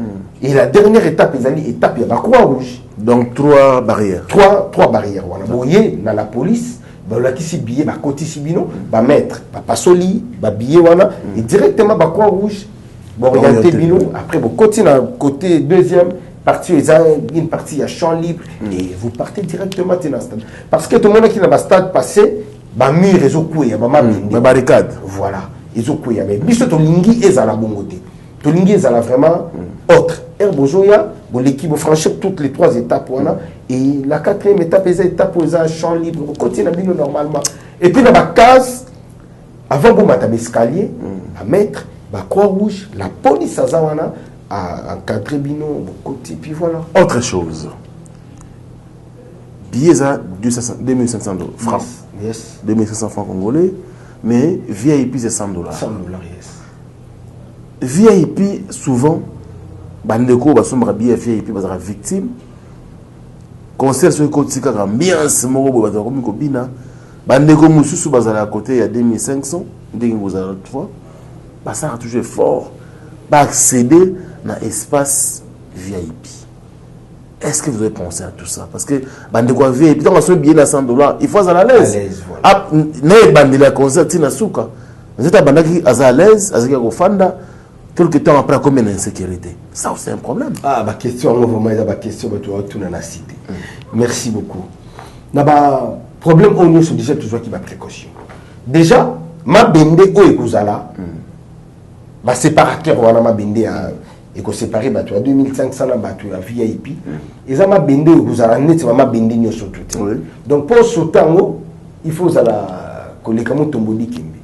et la dernière étape, ils allaient étape, il y a des croix rouge. Donc 3 barrières. 3 barrières. Voilà. Vous voyez, dans la police, bah qui si billet, bah côté si bino, bah maître, bah pasoli, bah billet voilà, et directement bah croix rouge. Bon orienté bino, après vous continuez dans côté deuxième partie, ils ont une partie à champ libre et vous partez directement dans le stade. Parce que tout le monde qui n'a pas stade passé, ba mur ezo kuya ba mabende ba barricade voilà ezo kuya mais biso to lingi ezala bongote to lingi ezala vraiment autre herbozoya bon l'équipe franchir toutes les 3 étapes voilà et la 4e étape est étape où ils ont champ libre on continue bino normalement et puis dans la case avant bon mata escalier ba mettre ba croix rouge la police azawana a encadrer bino côté puis voilà autre chose billets à 2500 $, francs. Yes. 2500 francs congolais, mais VIP c'est $100. $100, yes. VIP, souvent, bandeko, basombra billet VIP, bazara victime. Concert sur le côté, c'est ambiance, moro, bazara comme kobina. Bandeko, moussousou, bazara à côté, il y a 2500, dès que vous avez l'autre fois. Bazara toujours fort, va accéder dans l'espace VIP. Est-ce que vous avez pensé à tout ça? Parce que bandeko VIP, quand on a un billet à $100, il faut être à l'aise. Ah, n'est bandé la concert, tina souka. Vous êtes à bandaki à l'aise, à zaki fanda. Quelque temps après, combien d'insécurité? Ça, c'est un problème. Ah, ma question, vraiment, il y a une question, tu vas tout dans la cité. Merci beaucoup. Naba problème, on est déjà toujours qui va précaution. Déjà, ma bende o ekuzala, ma séparateur wana ma bende a eko séparé ba tu à 2500 na ba tu à VIP. Et ça ma bende ekuzala net ma bende nyoso tout. Donc pour ce temps, il faut la koleka mo tomboli kimbi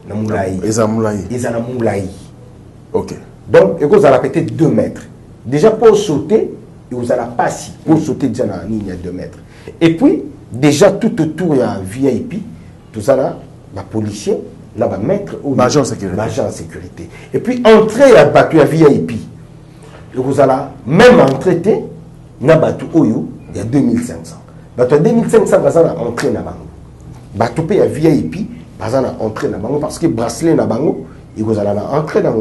na moulai. Eza moulai. Eza na moulai. Ok. Donc, vous allez peut-être 2 mètres. Déjà, pour sauter, vous allez passer. Pour sauter, déjà, dans la ligne à 2 mètres. Et puis, déjà, tout autour, il y a un VIP. Tout ça, là, la policier, là, va mettre au agent en sécurité. L'agent en sécurité. Et puis, entrer à battu à VIP. Et vous allez même entrer, na battu oyo, il y a 2500. Battu à 2500, vous allez entrer na bango. Battu à VIP, vous allez entrer na bango parce que bracelet na bango, et vous allez entrer dans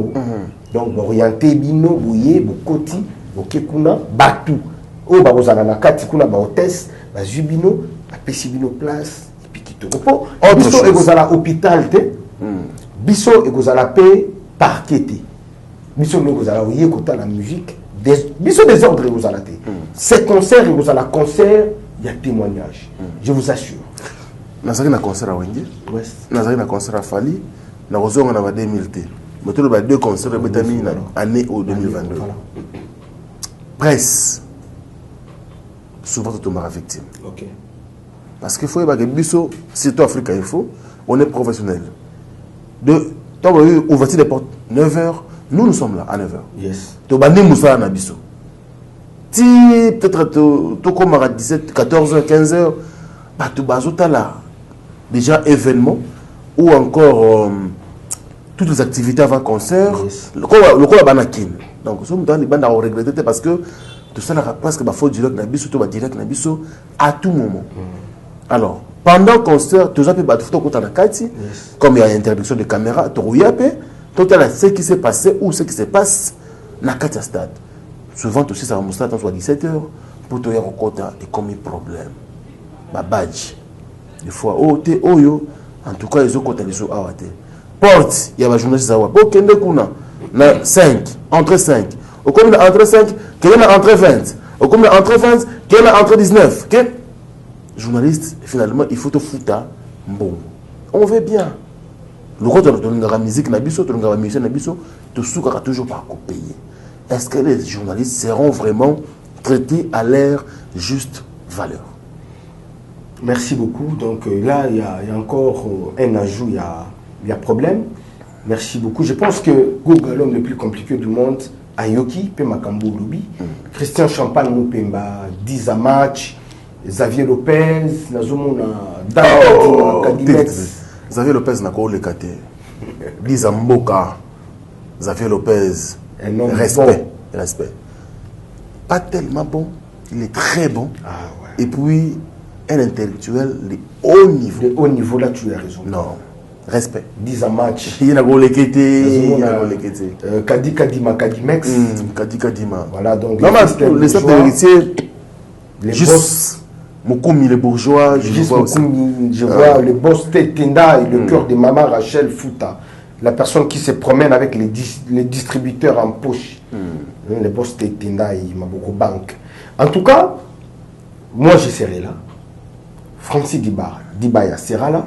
donc orienté bino boye bokoti bokekuna batu o bakozala na kati kuna ba hôtesse bazwi bino apesi bino place epi kitoko po biso ekozala hôpital te biso ekozala pe parquet te biso ekozala oye kotala musique biso désordre ekozala te ces concerts ekozala concert il y a témoignage je vous assure nazali na concert à Wenge nazali na concert à Fali na kozonga na ba 2000 te mais tout le deux concerts betami na année au 2022 presse souvent tout ma victime OK parce qu'il faut que biso surtout Afrique il faut on est professionnel de tant ouverture des portes 9h nous sommes là à 9h yes to bande musala na biso ti peut-être to comme à 17 14h 15h bah tu bazota là déjà événement ou encore toutes les activités avant concert le quoi banakin donc sommes dans les bandes à regretter parce que tout ça là presque bah faut direct na biso to ba direct na biso à tout moment alors pendant le concert tout ça peut battre photo contre la kati comme il y a interdiction de caméra to ruyape tout à ce qui s'est passé ou ce qui se passe na kati stade souvent aussi ça va montrer à 17h pour te dire kota et comme un problème ba badge des fois oh te oyo en tout cas ils ont kota les autres awate porte il y a ba journaliste ça wa po kende kuna na 5 entre 5 au comme na entre 5 qu'il na entre 20 au comme na entre 20 qu'il na entre 19 que journaliste finalement il faut te foutre bon on veut bien le rôle de la musique na biso de la musique na biso te soukara toujours par payer est-ce que les journalistes seront vraiment traités à leur juste valeur? Merci beaucoup. Donc là, il y a encore un ajout, il y a problème. Merci beaucoup. Je pense que Google, l'homme le plus compliqué du monde, Ayoki, Pemakambo Loubi, Christian Champagne Moupemba, 10 à match, Xavier Lopez, Nazomona, Xavier Lopez n'a pas le kate. 10 à Mboka, Xavier Lopez, respect, bon. Respect. Pas tellement bon, il est très bon. Ah, ouais. Et puis, un intellectuel de haut niveau. De haut niveau, là, tu as raison. Non. Respect. 10 à match. Il y a Kadi Kadima, Kadimex. Kadi Kadima. Voilà, donc. Non, les sables héritiers. Juste. Moukoumi, les bourgeois. Je vois aussi. Je vois le boss Tenda et le cœur de maman Rachel Fouta. La personne qui se promène avec les distributeurs en poche. Le boss Tenda et Maboko Bank. En tout cas, moi je serai là. Francis Dibaya sera là.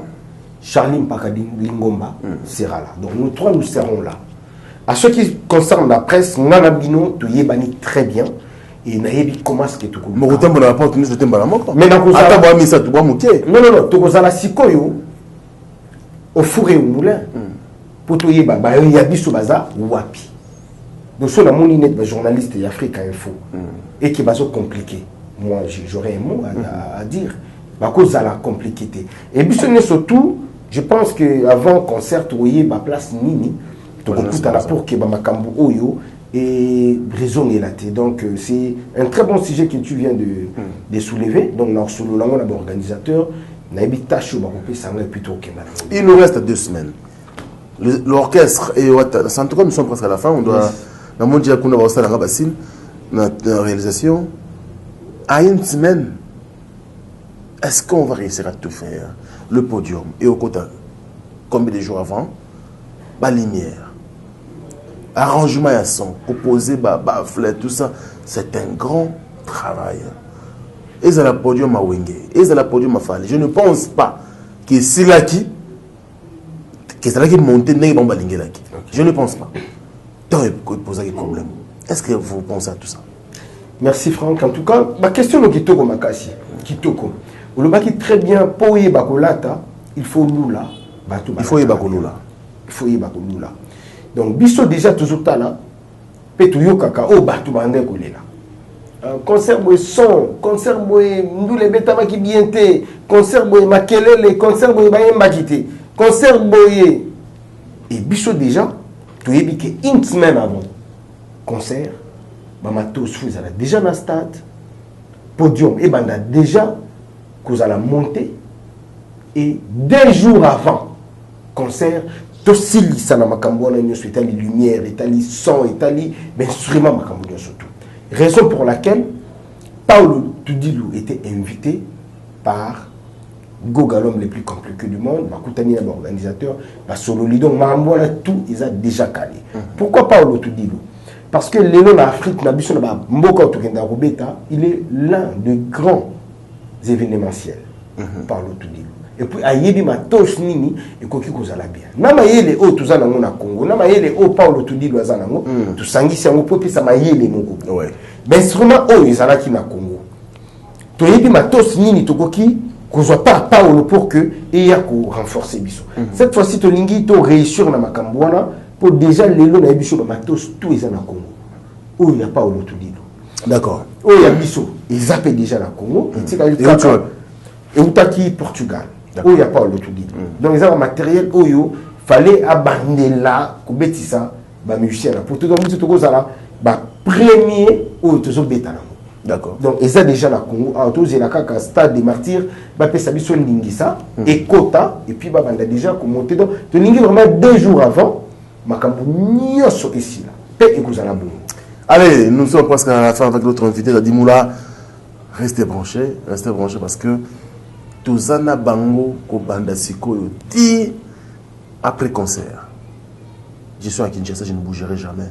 Charline Pakadi Lingomba sera là. Donc nous trois, nous serons là. À ce qui concerne la presse, Nanabino, tu y es très bien. Et Naïbi commence que tu connais. Mais non, tu connais Sikoyo au four et au moulin. Pour tout y est, il y a biso baza wapi. Donc sur la moninet de journaliste et Afrique Info et qui va se compliquer. Moi, j'aurais un mot à dire. À cause de la complexité. Et puis surtout, je pense qu'avant concert, il y a place Nini, pour que Makambu Oyo et raison est là. Donc c'est un très bon sujet que tu viens de soulever. Donc nous sommes organisateur, il nous reste 2 semaines. L'orchestre et en tout cas nous sommes presque à la fin. On doit la réalisation à 1 semaine. Est-ce qu'on va réussir à tout faire? Le podium et au côté, combien de jours avant? La lumière, arrangement à son, composé, flèche, tout ça, c'est un grand travail. Et c'est le podium à Wenge, et c'est le podium à Fali. Je ne pense pas que c'est là qui monte, je ne pense pas. Tant il pose des problèmes. Est-ce que vous pensez à tout ça? Merci Franck. En tout cas, ma question est Kitoko Makasi. Kitoko. Vous le très bien, pour y bakolata, il faut lula. Il faut y bakolula. Il faut y bakolula. Donc, biso déjà toujours là, petuyo kaka, oh batu bande kolela. Concert boy son, concert boy nous les betama qui bien té, concert boy makelele, concert boy bayemba kité, concert boy. Et biso déjà, tu es biqué une semaine avant concert, bamatos fuzala déjà dans le stade, podium et banda déjà. Vous allez monter et 2 jours avant concert, tosilisa na makambo wana nyonso etali lumière etali son etali instrument makambo nyonso tout. Raison pour laquelle Paolo Tudilou était invité par Goga, l'homme le plus compliqué du monde, Makutani, l'organisateur, Solo Lidon, Marambola, tout, ils ont déjà calé. Pourquoi Paolo Tudilou? Parce que l'élan en Afrique, il est l'un des grands événementiels. Paolo Tudilou. Et puis, ayebi matos nini et koki kozala bien. Na mayele o tuzana ngona Congo, na mayele o Paolo Tudilou azana ngo, tu sangisi ngo popi sa mayele moko. Ouais. Mais instrument o izala ki na Congo. To yebi matos nini to koki kozwa pas Paolo pour que et ya ko renforcer biso. Cette fois-ci to lingi to réussir na makambo wana pour déjà lelo na biso matos tout izana Congo. O ya Paolo Tudilou. D'accord. O ya biso, ils appellent déjà la Congo, et Outaki Portugal. Où il n'y a pas le tout dit. Donc, ils ont un matériel où il fallait abandonner là, pour ça, les musiciens. Pour tout le monde, tout ça, premier où ils ont bêta. D'accord. Donc, ils ont déjà la Congo. Ils ont un stade des martyrs, ils ont Lingisa, et Kota, et puis ils ont déjà monté. Donc, ils ont vraiment 2 jours avant, ils ont ici. Allez, nous sommes presque à la fin avec notre invité, Dadimoula. Restez branchés parce que Tozana Bango Kobanda Siko ti après concert. Je suis à Kinshasa, je ne bougerai jamais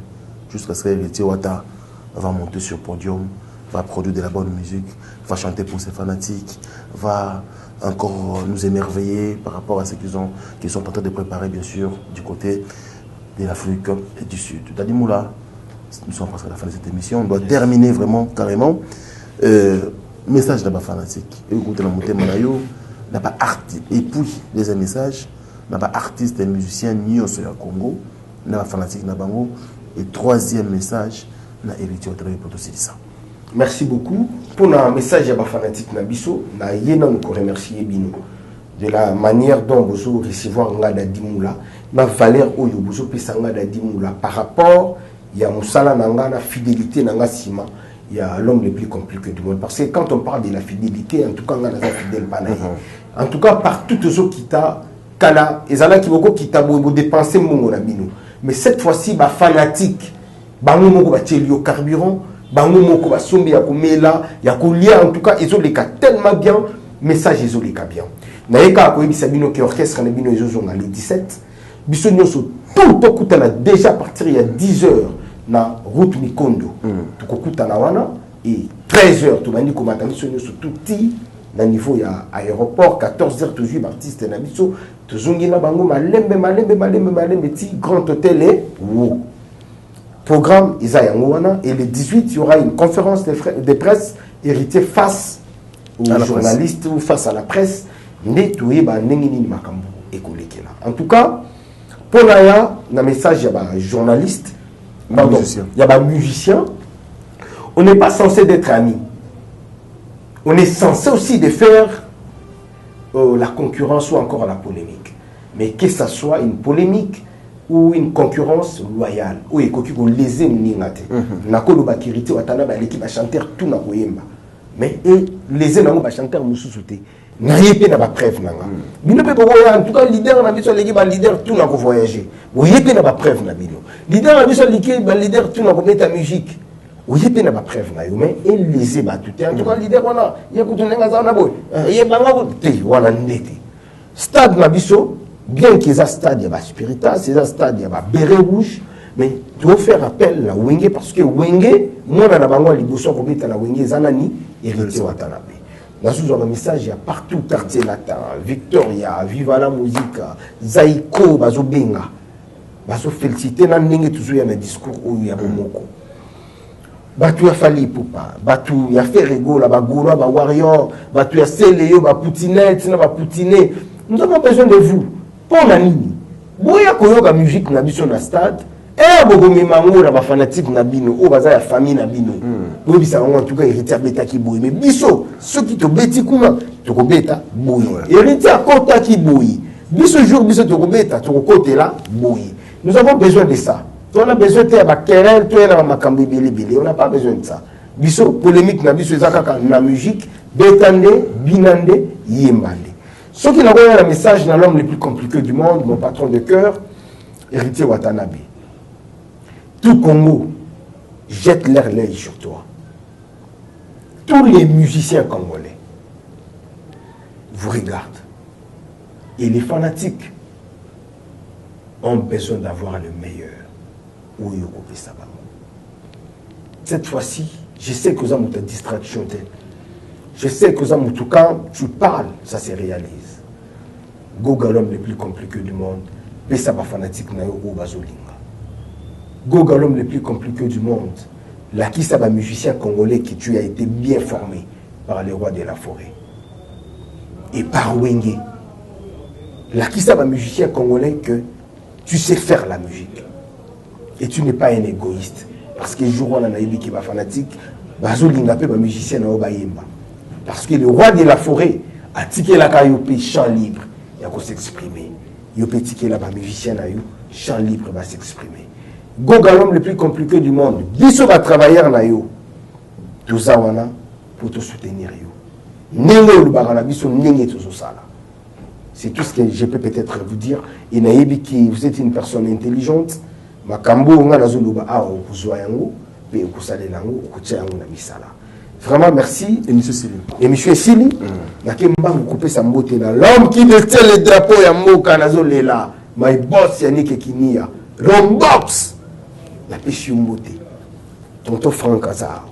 jusqu'à ce que Héritier Wata va monter sur le podium, va produire de la bonne musique, va chanter pour ses fanatiques, va encore nous émerveiller par rapport à ce qu'ils sont en train de préparer, bien sûr, du côté de l'Afrique et du Sud. Dadimoula, nous sommes presque à la fin de cette émission. On doit terminer vraiment carrément. Message d'abord fanatique. Écoutez la montée Manayo, n'a pas artiste. Et puis, les messages, n'a pas artiste et musicien ni au Congo, n'a pas fanatique n'a bango. Et 3e message, n'a hérité au travail pour tout ça. Merci beaucoup. Pour un message d'abord fanatique n'a biso, n'a yéna nous remercier bino de la manière dont vous recevoir Ngada Dimoula, la valeur où vous pesanga Dimoula par rapport il y a Moussala Nanga, la fidélité Nanga Sima. Il y a l'homme le plus compliqué du monde. Parce que quand on parle de la fidélité, en tout cas, on a la fidèle panaï. En tout cas, par toutes ceux qui t'a kala, et ça qui beaucoup qui t'a dépensé mon abino. Mais cette fois-ci, bah fanatique, bah mon va tirer au carburant, bah mon va somber à kumela, ya kulia en tout cas, ils ont les cas tellement bien, message ils ont les cas bien. Naïka ko bisabino qui orchestre na bino ils ont les 17. Biso nyoso tout le coup a déjà partir il y a 10 heures. Na route Mikondo tukokuta na wana et 13h to bandi komata biso nyoso tuti na niveau ya aéroport 14h toujours artiste na biso tozongi na bango malembe ti grand hôtel et wo programme isa yango wana et le 18 il y aura une conférence de presse héritier face aux journalistes ou face à la presse ne toye ba ndenge nini makambo ekolekela en tout cas pour na message ya ba journaliste. Pardon, il y a des musiciens. On n'est pas censé d'être amis. On est censé aussi de faire la concurrence ou encore la polémique. Mais que ce soit une polémique ou une concurrence loyale. Ou qu'on les aime n'ingate. Nakolo bakiriti watana ba l'équipe a chanter tout na koyemba. Mais les aime ba chanter mususuté. Naye pe na ba preuve nanga. Bino pe en tout cas leader na biso l'équipe leader tout na ko voyager. Oye pe na ba preuve na bino. Leader na biso l'équipe leader tout na ko mettre musique. Oye pe na ba preuve na yo mais et les ba tout. En tout cas leader wana ya kutunenga za na boy. Ye banga ko te wana ndete. Stade na biso bien qu'ils a stade ya ba Spiritas, c'est un stade ya ba béret rouge mais tu dois faire appel à Wenge parce que Wenge moi na bango liboso ko mettre na Wenge zanani héritier watanabe. Dans ce message, il y a partout, quartier latin, Victoria, Viva la musique, Zaiko, Bazo Benga. Bazo félicité, nan n'engé toujours un discours où il y a Bomoko. Batu ya Fali Poupa, Batu ya Ferrego, la Bagoura, ba Warrior, Batu ya Seléo, ba Poutinette, ba Poutiné. Nous avons besoin de vous. Pour la nini. Boya koyoka musique na biso na stade. Bogomi mango na ba fanatique na bino, o baza ya famille na bino. Bo bisa en tout cas héritier beta ki boy mais biso ceux qui te beti kuna to ko beta boy. Héritier kota ki boy. Biso jour biso to ko beta to ko côté là boy. Nous avons besoin de ça. On a besoin de ba querelle, to na makambi bilibili. On n'a pas besoin de ça. Biso polémique na biso ezaka na musique betande binande yembande. Ceux qui n'ont pas un message dans l'homme le plus compliqué du monde, mon patron de cœur, Héritier Watanabe, tout Congo jette leur l'œil sur toi. Tous les musiciens congolais vous regardent. Et les fanatiques ont besoin d'avoir le meilleur. Cette fois-ci, je sais que vous avez une distraction. Je sais que en tout cas, tu parles, ça se réalise. Goga, l'homme le plus compliqué du monde, pesa ba fanatique na yo bazolinga. Goga, l'homme le plus compliqué du monde, la qui ça ba musicien congolais qui tu as été bien formé par les rois de la forêt. Et par Wenge. La qui ça ba musicien congolais que tu sais faire la musique. Et tu n'es pas un égoïste. Parce que jour où on a eu qui va fanatique, bazolinga pe ba musicien na yo bayemba. Parce que le roi de la forêt a tiqué la caillopé chant libre. Il y a qu'à s'exprimer. Il y a tiqué la musicien na yo chant libre va s'exprimer. Goga l'homme le plus compliqué du monde. Biso va travailler na yo. Tout ça wana pour te soutenir yo. Nenge le barana biso nenge tout ça là. C'est tout ce que je peux peut-être vous dire. Et nayebi qui vous êtes une personne intelligente. Makambo nga nazuluba a okuzwa yango pe okusalela yango okutia yango na misala. Vraiment merci. Et monsieur Sili. Et monsieur Sili, nakemba couper sa mbote na l'homme qui détient le drapeau ya moka nazolela. My boss Yannick Kinia. Rombox. La pêche mbote. Tonton Franck Azar.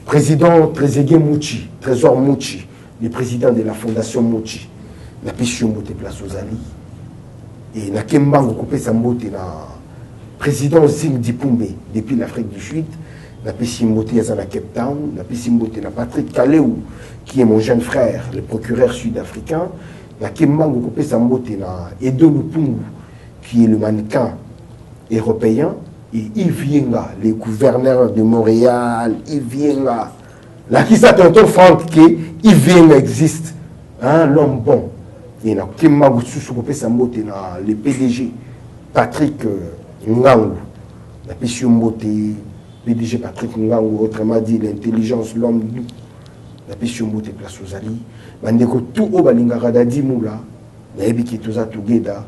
Président Trezeguet Mouchi, Trésor Mouchi, le président de la fondation Mouchi. La pêche mbote place aux Ali. Et nakemba couper sa mbote na président Zing Dipumbe depuis l'Afrique du Sud. La Pessimboté à la Cape Town, la Pessimboté na Patrick Kaleou, qui est mon jeune frère, le procureur sud-africain, la Kembango Kopé Samboté na Edo Lupungu, qui est le mannequin européen, et Yves Yenga, le gouverneur de Montréal, Yves Yenga. Là, qui s'attend Franck que Yves Yenga existe, hein, l'homme bon. Et na Kembango Kopé Samboté na le PDG, Patrick Ngangu, la Pessimboté. PDG Patrick Ngango, autrement dit l'intelligence, l'homme, la passion beauté place aux alliés. Mandeko tout au balingara dadi moula, naebi ki toza together,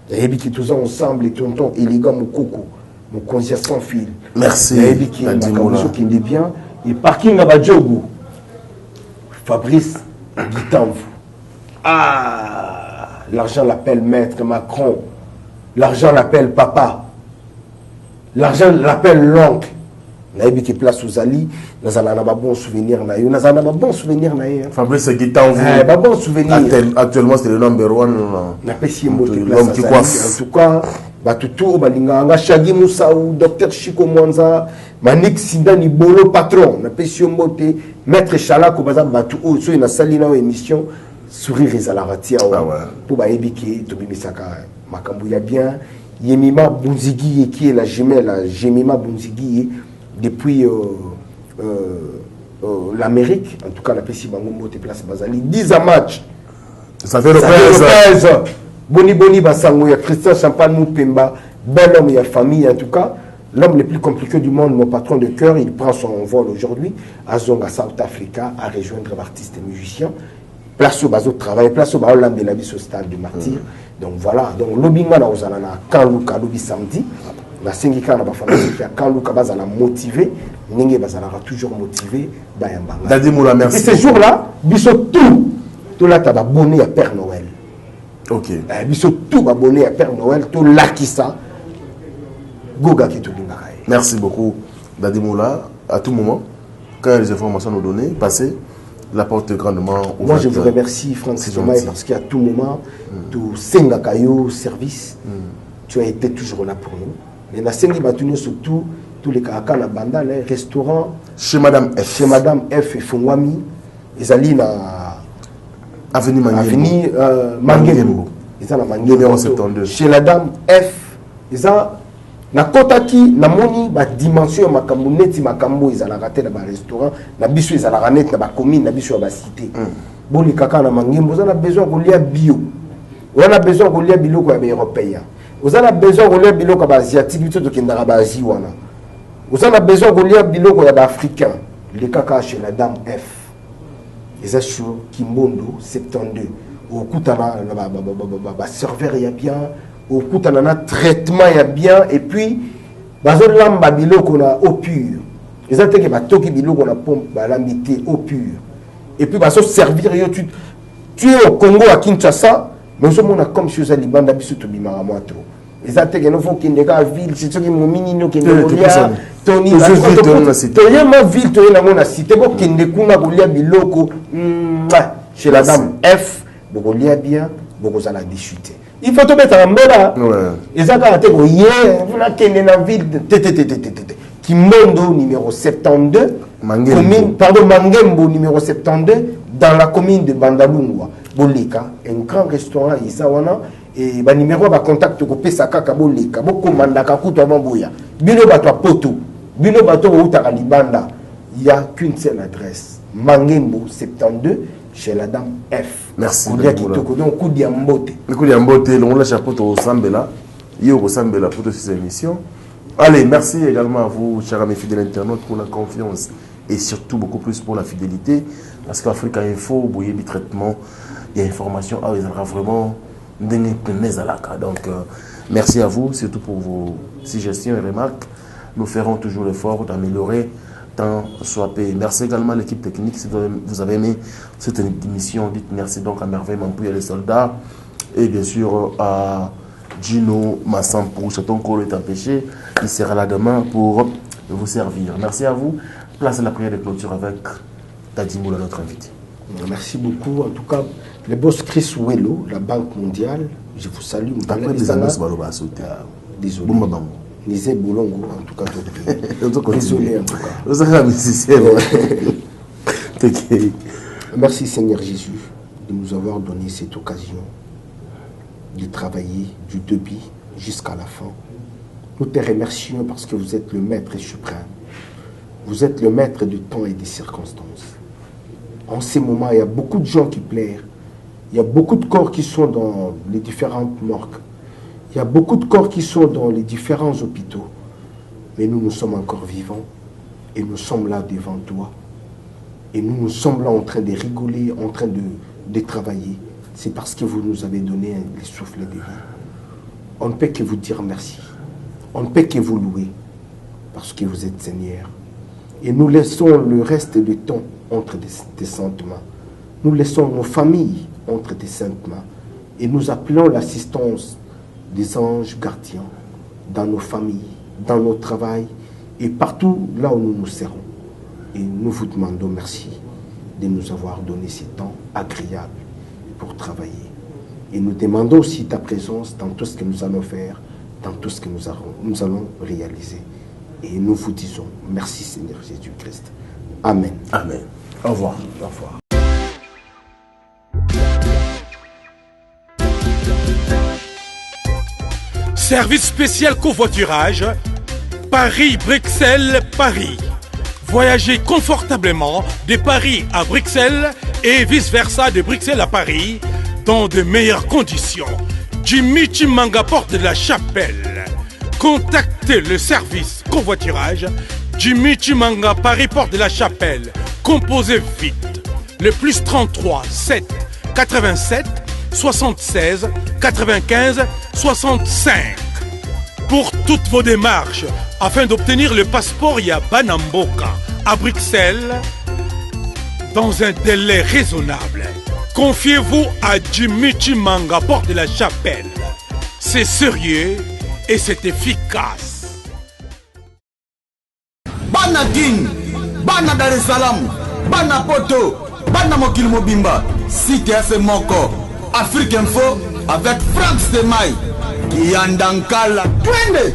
naebi ki toza ensemble et tonton élégant mon coco, mon concert sans fil. Merci. Naebi ki makamuso qui est bien et parking à Badjogo. Fabrice Guitanvu. Ah, l'argent l'appelle maître Macron, l'argent l'appelle papa, l'argent l'appelle l'oncle. Naïbi qui place aux alliés, nous avons un bon souvenir na yo, nous avons un bon souvenir na yo. Fabrice Guitanvu. Un bon souvenir. Actuellement c'est le number one. Na pesi mbote l'homme qui coiffe. En tout cas, batutu balinga nga Shagi Moussaou, docteur Chico Mwanza, Manik Sindani Bolo patron, na pesi mbote maître Chalako baza batu o so na salina o émission sourire ezalaratia pour ba ebiki to bimisaka makambu ya bien. Yemima Bunzigi qui est la jumelle Jemima Bunzigi depuis l'Amérique, en tout cas la PSI Bangombo te place Bazali, 10 à match. Ça fait reprise. Boni Basango, il y a Christian Champagne Moupemba, bel homme, il y a famille, en tout cas, l'homme le plus compliqué du monde, mon patron de cœur, il prend son vol aujourd'hui à Zonga, South Africa, à rejoindre l'artiste et musicien. Place au bateau de travail, place au bateau de la vie au stade de Martyr. Donc voilà, donc l'obinga na ozalana quand Luka lobi samedi. La syndicale na bafana quand Luka bazala motivé, ninge bazala toujours motivé bayambanga. Dadi Moula, merci. Et ces jours-là, biso tout là t'as abonné à Père Noël. OK. Biso tout abonné à Père Noël, tout lakisa goga ki to linga. Merci beaucoup Dadi Moula. À tout moment, quand les informations nous données, passez. La porte est grandement ouverte. Moi, je vous remercie, Franck Sitomae, parce qu'à tout moment, tout Sengakayo service, tu as été toujours là pour nous. Mais la Sengi Batuno, surtout, tous les Kaka, la banda, les restaurants. Chez Madame F. Chez Madame F et Fongwami, ils allaient à Avenue Mangembo. Ils allaient à Mangembo. 72. Chez la Dame F, ils allaient na kotaki na moni ba dimension makambo neti makambo ezala raté na ba restaurant na biso ezala ranet na ba commune na biso ba cité boli kaka na Mangembo on a besoin de lia bio on a besoin de lia biloko ya européen on a besoin de lia biloko ba asiatique biso to kendara ba asie wana on a besoin de lia biloko ya ba africain les kaka chez la Dame F les sur Kimbondo 72 au kutana ba serveur ya bien au coup on a traitement ya bien et puis bazo lamba biloko na eau pure ils ont que batoki biloko na pompe balambité eau pure et puis bazo servir yo tu es au Congo à Kinshasa mais on a comme chose à libanda biso to bimara moto ils ont que no faut qu'il ndeka ville c'est ce qui mo minino qui ndolia Tony la ville to na mona cité ko kende kuna kolia biloko chez la dame F beaucoup lia bien beaucoup ça la discuter il faut te mettre en mbela ils ont quand te hier vous la kende na ville Kimondo numéro 72 commune pardon Mangembo numéro 72 dans la commune de Bandalungwa Boleka un grand restaurant isawana et ba numéro ba contact ko pesa kaka Boleka boko mandaka kuto avant boya bino bato poto bino bato utaka libanda il y a qu'une seule adresse Mangembo 72 chez la dame F. Merci. Donc coup d'yambote. Le coup d'yambote, on l'a chapeau au Sambela. Yo au Sambela pour cette émission. Allez, merci également à vous, chers amis fidèles internautes, pour la confiance et surtout beaucoup plus pour la fidélité. Parce qu'Africa Info, bouillé du traitement et information, ah, ils aura vraiment donné plein à la cas. Donc, merci à vous, surtout pour vos suggestions et remarques. Nous ferons toujours l'effort d'améliorer tant soit payé. Merci également à l'équipe technique. Si vous avez aimé cette émission, dites merci donc à Merveille Mampouya, les soldats, et bien sûr à Gino Massampou, Chaton Kolo est empêché. Il sera là demain pour vous servir. Merci à vous. Place à la prière de clôture avec Tadimoula, notre invité. Merci beaucoup. En tout cas, le boss Chris Wello, la Banque mondiale, je vous salue. Désolé. Nisé Boulongo, en tout cas. Désolé, en tout cas. Merci Seigneur Jésus de nous avoir donné cette occasion de travailler du début jusqu'à la fin. Nous te remercions parce que vous êtes le maître suprême. Vous êtes le maître du temps et des circonstances. En ces moments, il y a beaucoup de gens qui pleurent. Il y a beaucoup de corps qui sont dans les différentes morgues. Il y a beaucoup de corps qui sont dans les différents hôpitaux. Mais nous sommes encore vivants. Et nous sommes là devant toi. Et nous sommes là en train de rigoler, en train de travailler. C'est parce que vous nous avez donné le souffle de vie. On ne peut que vous dire merci. On ne peut que vous louer. Parce que vous êtes Seigneur. Et nous laissons le reste du temps entre tes saintes mains. Nous laissons nos familles entre tes saintes mains. Et nous appelons l'assistance des anges gardiens dans nos familles, dans nos travails et partout là où nous nous serrons. Et nous vous demandons merci de nous avoir donné ces temps agréables pour travailler. Et nous demandons aussi ta présence dans tout ce que nous allons faire, dans tout ce que nous allons réaliser. Et nous vous disons merci Seigneur Jésus-Christ. Amen. Amen. Au revoir. Au revoir. Service spécial covoiturage, Paris-Bruxelles-Paris. Voyagez confortablement de Paris à Bruxelles et vice-versa de Bruxelles à Paris dans de meilleures conditions. Jimmy Chimanga, porte de la Chapelle. Contactez le service covoiturage Jimmy Chimanga, Paris, porte de la Chapelle. Composez vite. Le plus 33 7 87 76 95 65. Pour toutes vos démarches, afin d'obtenir le passeport Yabanamboka à Bruxelles, dans un délai raisonnable, confiez-vous à Jimmy Chimanga, porte de la Chapelle. C'est sérieux et c'est efficace. Bana Guine, Bana Dar es Salaam, Bana Poto, Bana Mokil Mobimba, CTF Moko, Afrique Info avec Franck Stemai, Yandankala, Twende.